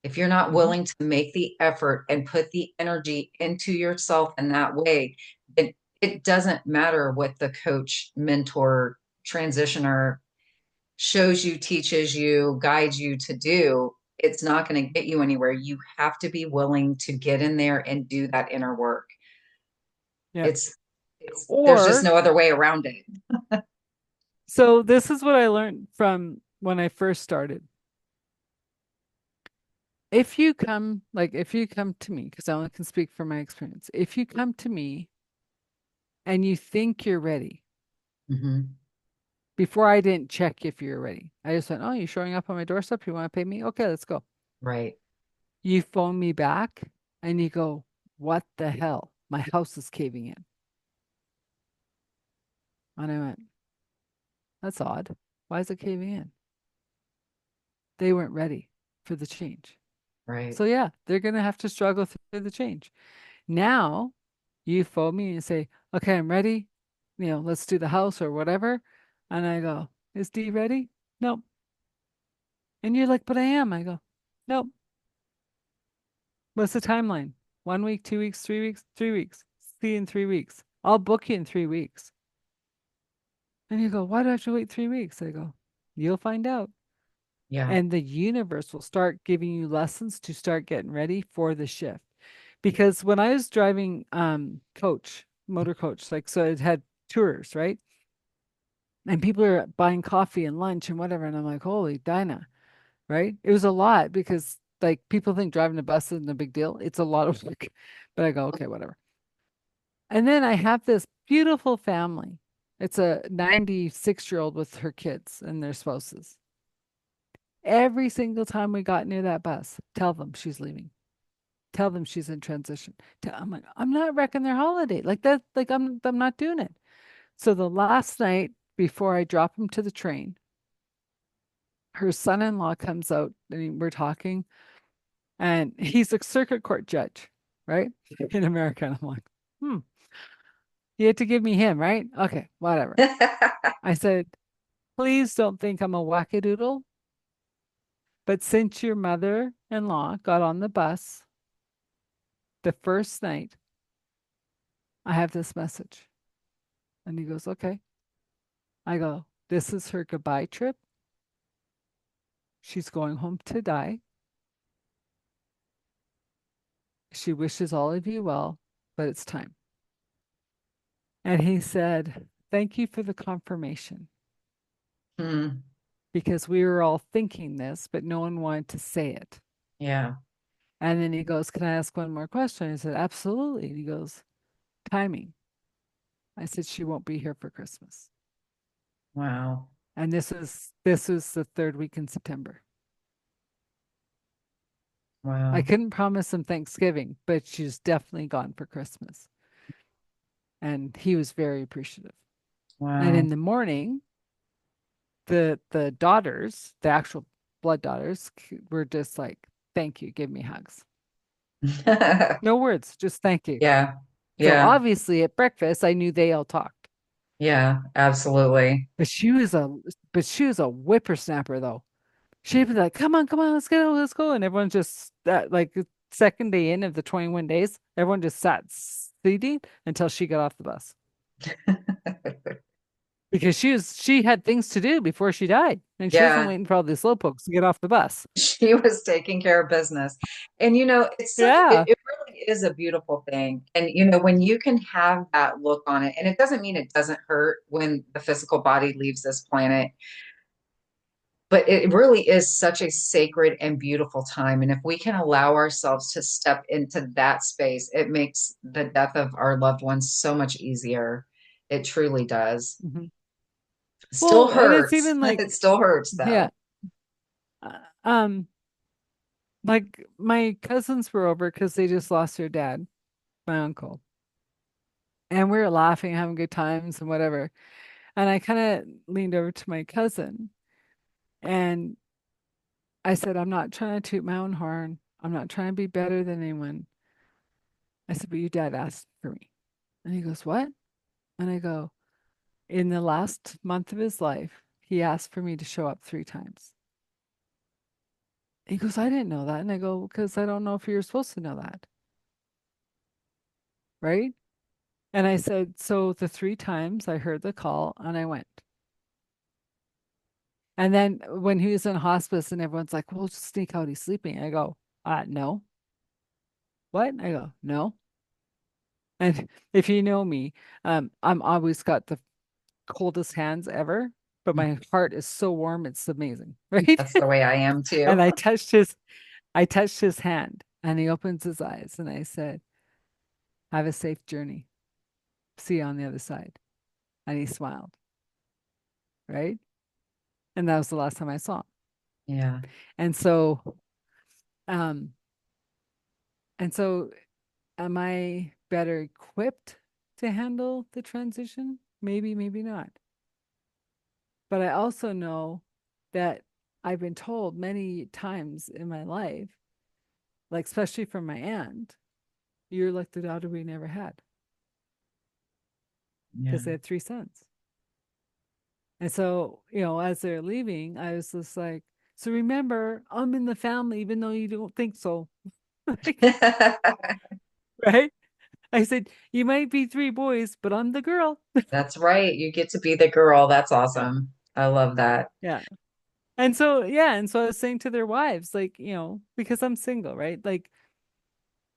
if you're not Hmm. willing to make the effort and put the energy into yourself in that way, then it doesn't matter what the coach, mentor, transitioner shows you, teaches you, guides you to do. It's not going to get you anywhere. You have to be willing to get in there and do that inner work. Yeah. There's just Or no other way around it. so this is what I learned from when I first started. If you come to me, because I only can speak from my experience, if you come to me and you think you're ready, Hmm. before I didn't check if you're ready, I just went, oh, you showing up on my doorstep? You want to pay me? Okay, let's go. Right. You phone me back and you go, what the hell? My house is caving in. And I went, that's odd. Why is it caving in? They weren't ready for the change. Right. So yeah, they're gonna have to struggle through the change. Now you phone me and say, okay, I'm ready. Let's do the house or whatever. And I go, is Dee ready? Nope. And you're like, but I am. I go, nope. What's the timeline? 1 week, 2 weeks, 3 weeks, 3 weeks. See you in 3 weeks. I'll book you in 3 weeks. And you go, why do I have to wait 3 weeks? I go, you'll find out. Yeah. And the universe will start giving you lessons to start getting ready for the shift. Because when I was driving motor coach, like so it had tours, right? And people are buying coffee and lunch and whatever. And I'm like, holy Dinah, right? It was a lot because like people think driving a bus isn't a big deal. It's a lot of work. But I go, okay, whatever. And then I have this beautiful family. It's a 96-year-old with her kids and their spouses. Every single time we got near that bus, tell them she's leaving. Tell them she's in transition. I'm like, I'm not wrecking their holiday. Like that, like I'm not doing it. So the last night before I drop him to the train, her son-in-law comes out and we're talking, and he's a circuit court judge, right? In America. And I'm like, hmm, you had to give me him, right? Okay, whatever. I said, please don't think I'm a wackadoodle, but since your mother-in-law got on the bus the first night, I have this message. And he goes, okay. I go, this is her goodbye trip. She's going home to die. She wishes all of you well, but it's time. And he said, thank you for the confirmation Hmm. because we were all thinking this, but no one wanted to say it. Yeah. And then he goes, can I ask one more question? I said, absolutely. And he goes, timing. I said, she won't be here for Christmas. Wow. And this was the third week in September. I Wow. couldn't promise him Thanksgiving, but she's definitely gone for Christmas. And he was very appreciative. And Wow. in the morning, the daughters, the actual blood daughters, were just like, "Thank you, give me hugs." No words, just thank you. Yeah. So Yeah. obviously at breakfast, I knew they all talked. Yeah. Absolutely. But she was a but she was a whippersnapper though. She'd be like, come on, let's go, let's go. And everyone just like the second day in of the 21 days, everyone just sat seating until she got off the bus. Because she had things to do before she died. And she wasn't Yeah. waiting for all these slowpokes to get off the bus. She was taking care of business. And Yeah. it really is a beautiful thing. And when you can have that look on it, and it doesn't mean it doesn't hurt when the physical body leaves this planet, but it really is such a sacred and beautiful time. And if we can allow ourselves to step into that space, it makes the death of our loved ones so much easier. It truly does. Mhm. Still Well, and it's hurts. even like, It still hurts yeah, though. uh, um, like my cousins were over because they just lost their dad, my uncle, and we were laughing, having good times and whatever. And I kind of leaned over to my cousin and I said, I'm not trying to toot my own horn. I'm not trying to be better than anyone. I said, but your dad asked for me. And he goes, what? And I go, In the last month of his life, he asked for me to show up 3 times. He goes, I didn't know that. And I go, because I don't know if you're supposed to know that. Right. And I said, so the 3 times I heard the call and I went. And then when he was in hospice and everyone's like, well, just sneak out, he's sleeping. I go, no. What? I go, no. And if you know me, I'm always got the coldest hands ever, but my heart is so warm, it's amazing, right? That's the way I am too. And I touched his hand and he opens his eyes and I said, have a safe journey. See you on the other side. And he smiled, right? And that was the last time I saw him. Yeah. And so, um, and so am I better equipped to handle the transition? Maybe, maybe not. But I also know that I've been told many times in my life, like especially from my aunt, you're like the daughter we never had Yeah. because they had 3 sons. And so, as they're leaving, I was just like, so remember, I'm in the family, even though you don't think so. Right? I said, you might be 3 boys, but I'm the girl. That's right. You get to be the girl. That's Yeah. awesome. I love that. Yeah. And so, yeah. And so I was saying to their wives, like, because I'm single, right? Like,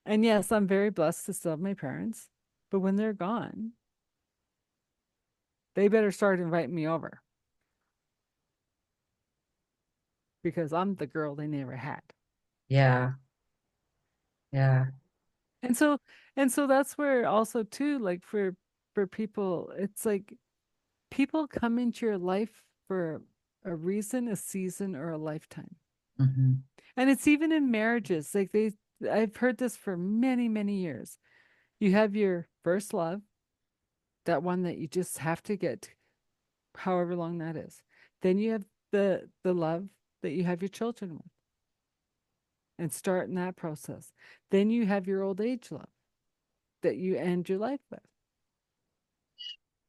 and yes, I'm very blessed to still have my parents, but when they're gone, they better start inviting me over because I'm the girl they never had. Yeah. Yeah. And so, and so that's where also too, like for people, it's like people come into your life for a reason, a season, or a lifetime. Hmm. And it's even in marriages. I've heard this for many, many years. You have your first love, that one that you just have to get, however long that is. Then you have the love that you have your children with and start in that process. Then you have your old age love that you end your life with.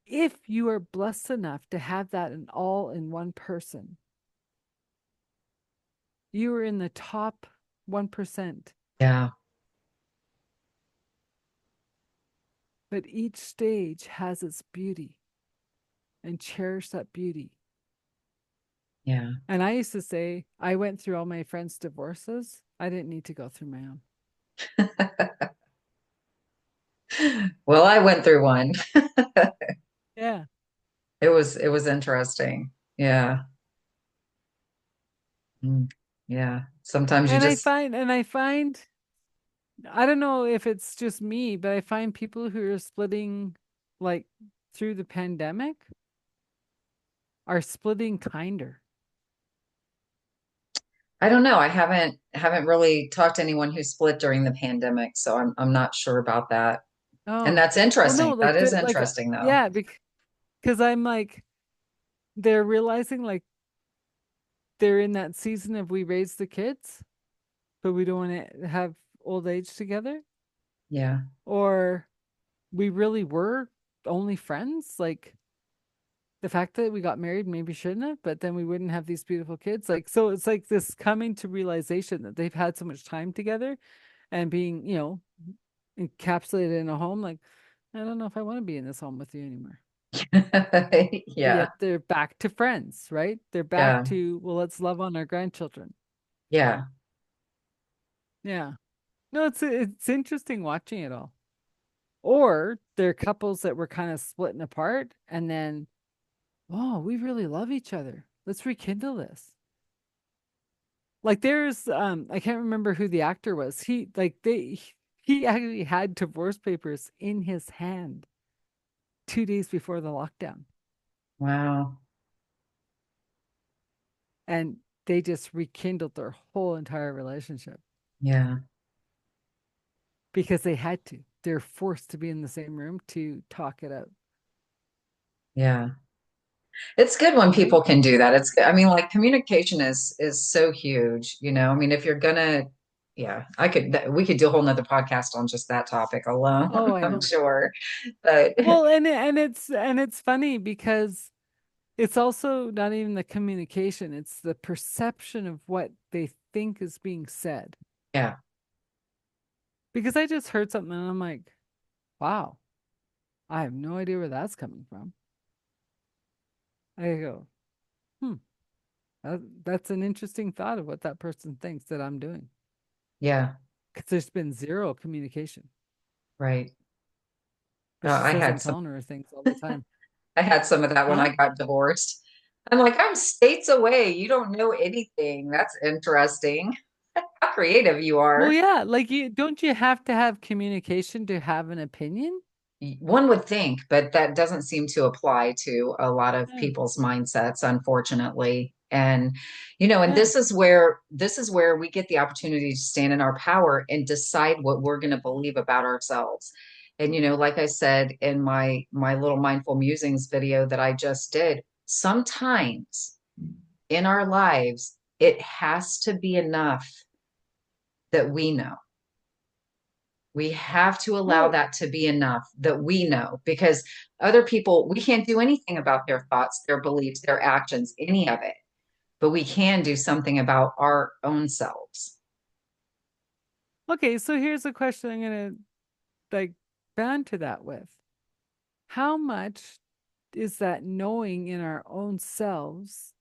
If you are blessed enough to have that in all in one person, you are in the top 1%. Yeah. But each stage has its beauty and cherish that beauty. Yeah. And I used to say, I went through all my friends' divorces. I didn't need to go through my own. Well, I went through one. Yeah. It was interesting. Yeah. Mm. Yeah. Sometimes you just, And I find, I don't know if it's just me, but I find people who are splitting like through the pandemic are splitting kinder. I don't know. I haven't really talked to anyone who split during the pandemic, so I'm not sure about that. And Oh, that's well, no, interesting. That like is like, interesting though. yeah, because I'm like, they're realizing like they're in that season of we raise the kids, but we don't want to have old age together, Yeah. or we really were only friends. Like the fact that we got married maybe shouldn't have, but then we wouldn't have these beautiful kids. Like, so it's like this coming to realization that they've had so much time together and being, encapsulated in a home. Like, I don't know if I want to be in this home with you anymore. But Yeah. yet they're back to friends, right? They're back Yeah. to, well, let's love on our grandchildren. Yeah. Yeah. No, it's interesting watching it all. Or there are couples that were kind of splitting apart and then, oh, we really love each other. Let's rekindle this. Like there's I can't remember who the actor was. He actually had divorce papers in his hand 2 days before the lockdown. Wow. And they just rekindled their whole entire relationship Yeah. because they had to. They're forced to be in the same room to talk it out, Yeah. It's good when right? people can do that. I mean, like communication is so huge, you know. I mean, if you're gonna, yeah, we could do a whole nother podcast on just that topic alone, Oh, I I'm know. sure. But Well, and it's funny because it's also not even the communication, it's the perception of what they think is being said. yeah, Because I just heard something and I'm like, wow, I have no idea where that's coming from. I go, hmm, that's an interesting thought of what that person thinks that I'm doing. yeah, Because there's been zero communication, right. but she I says I'm had some telling her things all the time. I had some of that when Huh? I got divorced. I'm like, I'm states away. You don't know anything. That's interesting. How creative you Well, are. yeah, like you don't you have to have communication to have an opinion? One would think, but that doesn't seem to apply to a lot of Yeah, people's mindsets, unfortunately. And and yeah. this is where we get the opportunity to stand in our power and decide what we're going to believe about ourselves. And like I said in my little mindful musings video that I just did, sometimes in our lives it has to be enough that we know. We have to allow Well, that to be enough that we know, because other people, we can't do anything about their thoughts, their beliefs, their actions, any of it, but we can do something about our own selves. okay, so here's a question I'm gonna like bound to that with. How much is that knowing in our own selves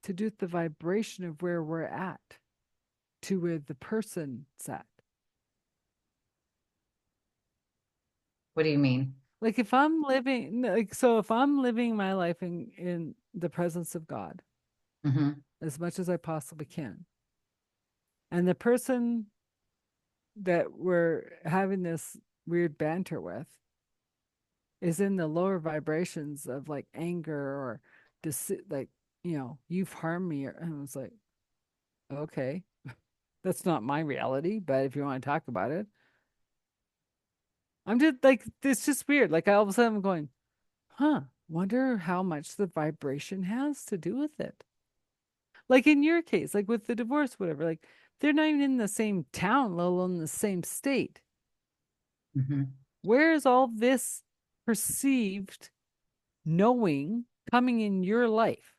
to do with the vibration of where we're at to where the person's at? What do you mean? Like if I'm living like so if I'm living my life in the presence of God Hmm. as much as I possibly can, and the person that we're having this weird banter with is in the lower vibrations of like anger or like you've harmed me, and I was like, okay, that's not my reality, but if you want to talk about it, I'm just like, it's just weird. Like all of a sudden I'm going, huh, wonder how much the vibration has to do with it. Like in your case, like with the divorce, whatever, like they're not even in the same town, let alone the same state. Hmm. Where is all this perceived knowing coming in your life?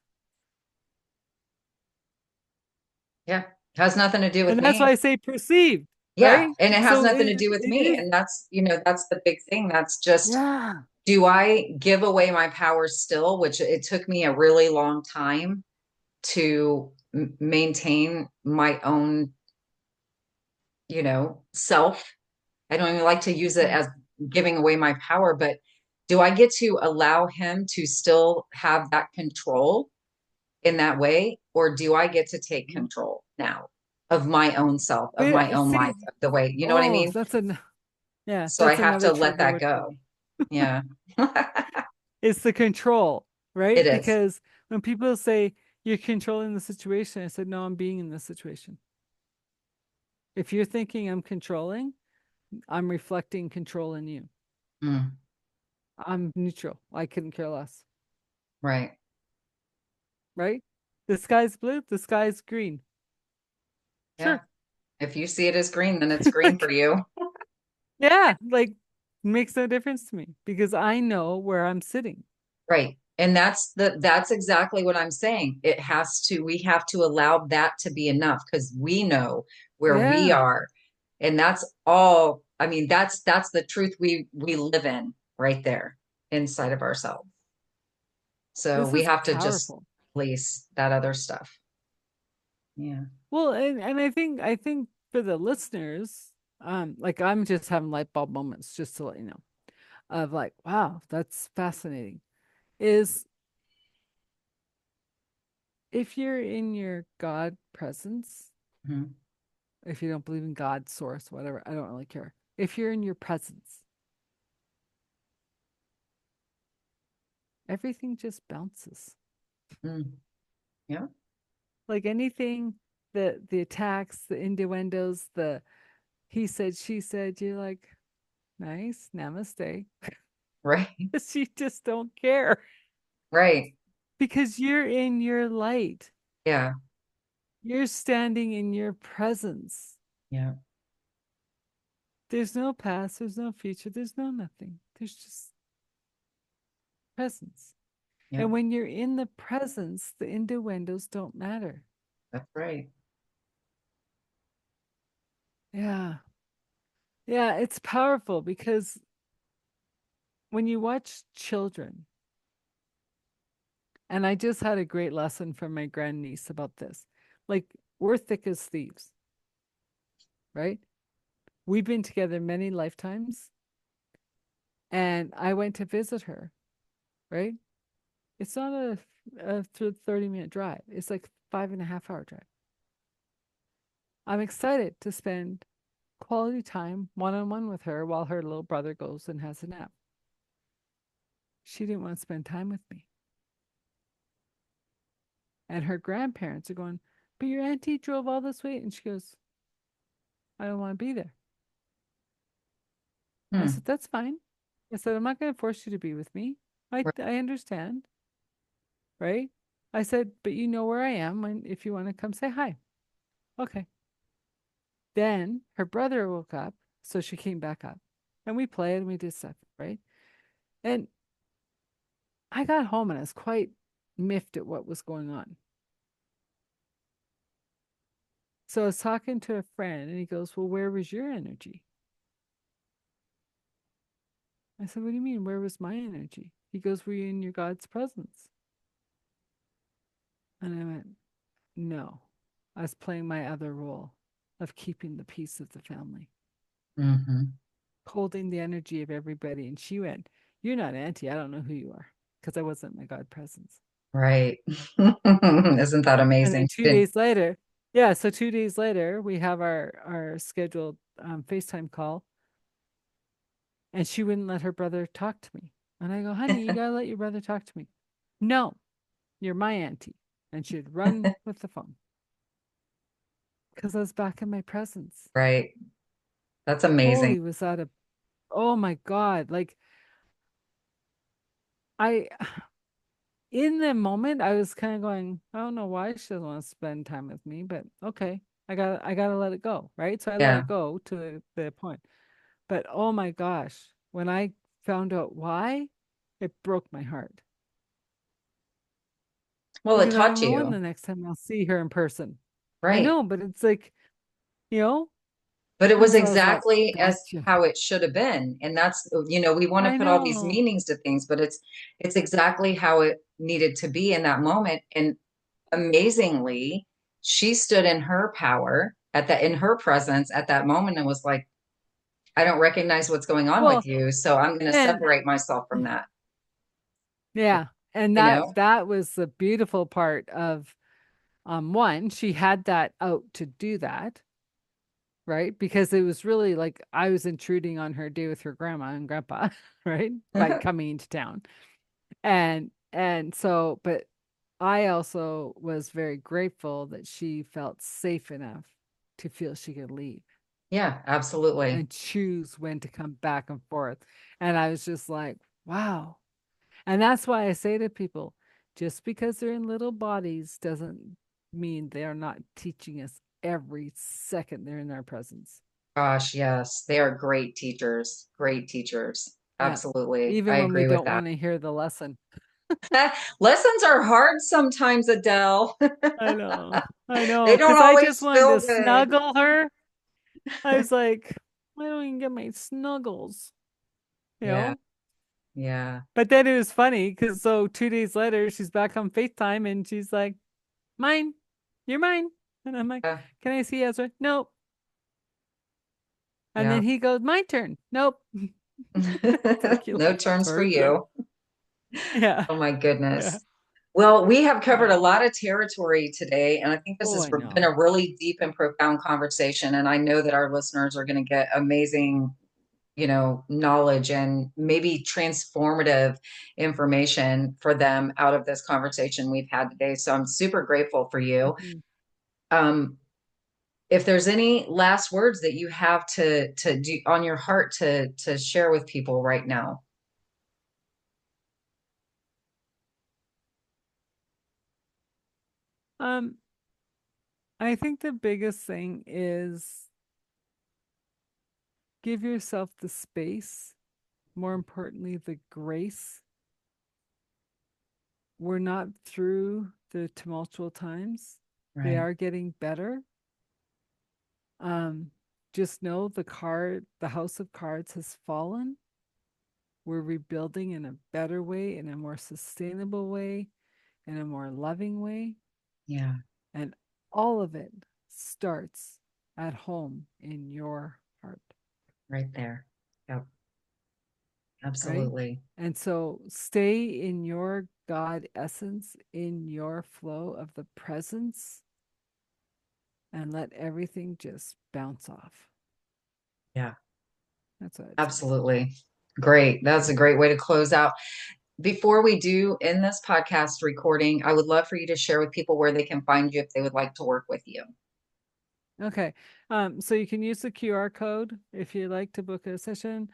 Yeah, has nothing to do with And that's why me. I say perceived, Yeah, right? and it has So nothing to it, do with it me. is, And that's the big thing. That's just, yeah. do I give away my power still, which it took me a really long time to maintain my own self. I don't even like to use it Mm. as giving away my power, but do I get to allow him to still have that control in that way? Or do I get to take control now of my own self, of my But own life, see, of the way, you know what I oh, mean? yeah, So I that's have another to let trigger that word for go. me. Yeah. It's the control, It right? is. Because when people say you're controlling the situation, I said, no, I'm being in this situation. If you're thinking I'm controlling, I'm reflecting control in you. Mm, I'm neutral. I couldn't care less, right. right? The sky's blue, the sky's green. Yeah. Sure. If you see it as green, then it's green for Like, you. yeah, like makes no difference to me because I know where I'm sitting. Right. And that's exactly what I'm saying. We have to allow that to be enough because we know where we Yeah, are. And that's all, I mean, that's the truth we live in right there inside of ourselves. So this we is have to just powerful. release that other stuff. Yeah. Well, and I think for the listeners, like I'm just having light bulb moments just to let you know of like, wow, that's fascinating. Is if you're in your God presence, Mhm. if you don't believe in God, source, whatever, I don't really care. If you're in your presence, everything just bounces. Mm. Yeah. Like anything, the attacks, the innuendos, the he said, she said, you're like, nice, namaste. Right. Because you just don't care Right. because you're in your light. Yeah. You're standing in your presence. Yeah. There's no past, there's no future, there's no nothing. There's just presence. Yeah. And when you're in the presence, the innuendos don't matter. That's right. Yeah. Yeah, it's powerful because when you watch children, and I just had a great lesson from my grandniece about this. Like, we're thick as thieves, right? We've been together many lifetimes, and I went to visit her, right? It's not a 30-minute drive. It's like 5.5 hour drive. I'm excited to spend quality time one-on-one with her while her little brother goes and has a nap. She didn't want to spend time with me. And her grandparents are going, but your auntie drove all this way. And she goes, I don't want to be there. I Hmm. said, that's fine. I said, I'm not going to force you to be with me. Right. I understand. Right. I said, but you know where I am when if you want to come say hi. Okay. Then her brother woke up. So she came back up and we played and we did stuff. Right. And I got home and I was quite miffed at what was going on. So I was talking to a friend and he goes, well, where was your energy? I said, what do you mean? Where was my energy? He goes, were you in your God's presence? And I went, no. I was playing my other role of keeping the peace of the family, Hmm. holding the energy of everybody. And she went, you're not auntie. I don't know who you are because I wasn't in my God presence. Right. Isn't that And then amazing? two Didn't, days later, yeah, so 2 days later, we have our scheduled FaceTime call, and she wouldn't let her brother talk to me. And I go, honey, you gotta let your brother talk to me. No, you're my auntie. And she'd run with the phone because I was back in my presence. right. That's amazing. Holy was that a, oh my God. Like I, in the moment, I was kind of going, I don't know why she doesn't want to spend time with me, but okay, I gotta let it go. Right. So I let Yeah. it go to the point. But oh my gosh, when I found out why, it broke my heart Well, it because I taught don't know when you. the next time I'll see her in person. I Right. know, but it's like, you know, But it and was so I was like, exactly as gotcha. how it should have been. And that's, we want to I put all these know. meanings to things, but it's exactly how it needed to be in that moment. And amazingly, she stood in her power in her presence at that moment and was like, I don't recognize what's going on with Well, you, so I'm going to and separate myself from that. yeah, and You know? that was the beautiful part of one, she had that out to do that, right? Because it was really like I was intruding on her day with her grandma and grandpa, right? By coming into town. And so, but I also was very grateful that she felt safe enough to feel she could leave Yeah, absolutely. and choose when to come back and forth. And I was just like, wow. And that's why I say to people, just because they're in little bodies doesn't mean they are not teaching us every second they're in our presence. Gosh, yes, they are great teachers. Great teachers. Yeah. Absolutely. I Even when we agree with don't that. want to hear the lesson. Lessons are hard sometimes, Adele. I know. I They know. don't Because I just always wanted feel to good. snuggle her. I was like, I don't even get my snuggles, you Yeah, know? yeah. But then it was funny because so 2 days later, she's back on FaceTime and she's like, mine, you're mine. And I'm like, Yeah, can I see Ezra? Nope. And yeah. then he goes, my turn. Nope. It's like you No like terms for further. you. Yeah. Oh my Yeah. goodness. Well, we have covered a Yeah. lot of territory today, and I think this Oh, has I been know. a really deep and profound conversation. And I know that our listeners are going to get amazing, knowledge and maybe transformative information for them out of this conversation we've had today. So I'm super grateful for you. Mhm. Um, if there's any last words that you have to do on your heart to share with people right now. Um, I think the biggest thing is give yourself the space, more importantly, the grace. We're not through the tumultuous times. They Right. are getting better. Um, just know the house of cards has fallen. We're rebuilding in a better way, in a more sustainable way, in a more loving way. Yeah. And all of it starts at home in your heart, Right there. Yep. right? Absolutely. And so stay in your God essence, in your flow of the presence, and let everything just bounce off. Yeah. That's what I'd say. Absolutely. Great. That's a great way to close out. Before we do end this podcast recording, I would love for you to share with people where they can find you if they would like to work with you. Okay. So you can use the QR code if you'd like to book a session.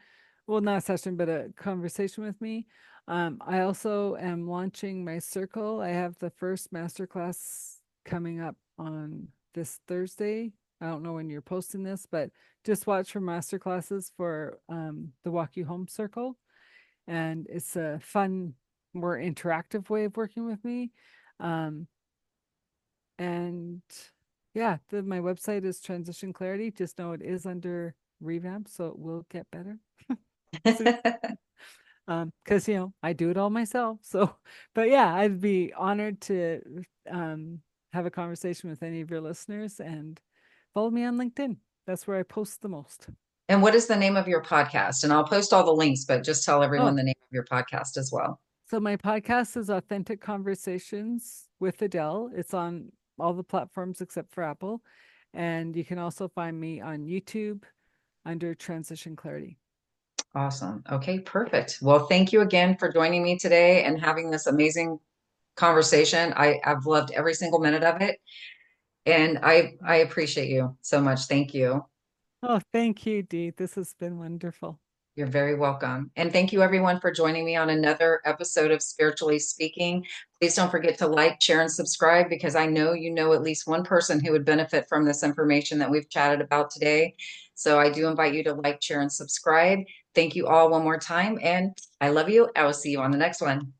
Well, not a session, but a conversation with me. I also am launching my circle. I have the first masterclass coming up on this Thursday. I don't know when you're posting this, but just watch for masterclasses for the Walk You Home Circle. And it's a fun, more interactive way of working with me. Um, and yeah, my website is Transition Clarity. Just know it is under revamp, so it will get better soon. Because I do it all myself. So, but yeah, I'd be honored to have a conversation with any of your listeners and follow me on LinkedIn. That's where I post the most. And what is the name of your podcast? And I'll post all the links, but just tell everyone Oh, the name of your podcast as well. so my podcast is Authentic Conversations with Adele. It's on all the platforms except for Apple. And you can also find me on YouTube under Transition Clarity. Awesome. Okay, perfect. Well, thank you again for joining me today and having this amazing conversation. I've loved every single minute of it. And I appreciate you so much. Thank you. Oh, thank you, Dee. This has been wonderful. You're very welcome. And thank you everyone for joining me on another episode of Spiritually Speaking. Please don't forget to like, share, and subscribe because I know you know at least one person who would benefit from this information that we've chatted about today. So I do invite you to like, share, and subscribe. Thank you all one more time. And I love you. I will see you on the next one.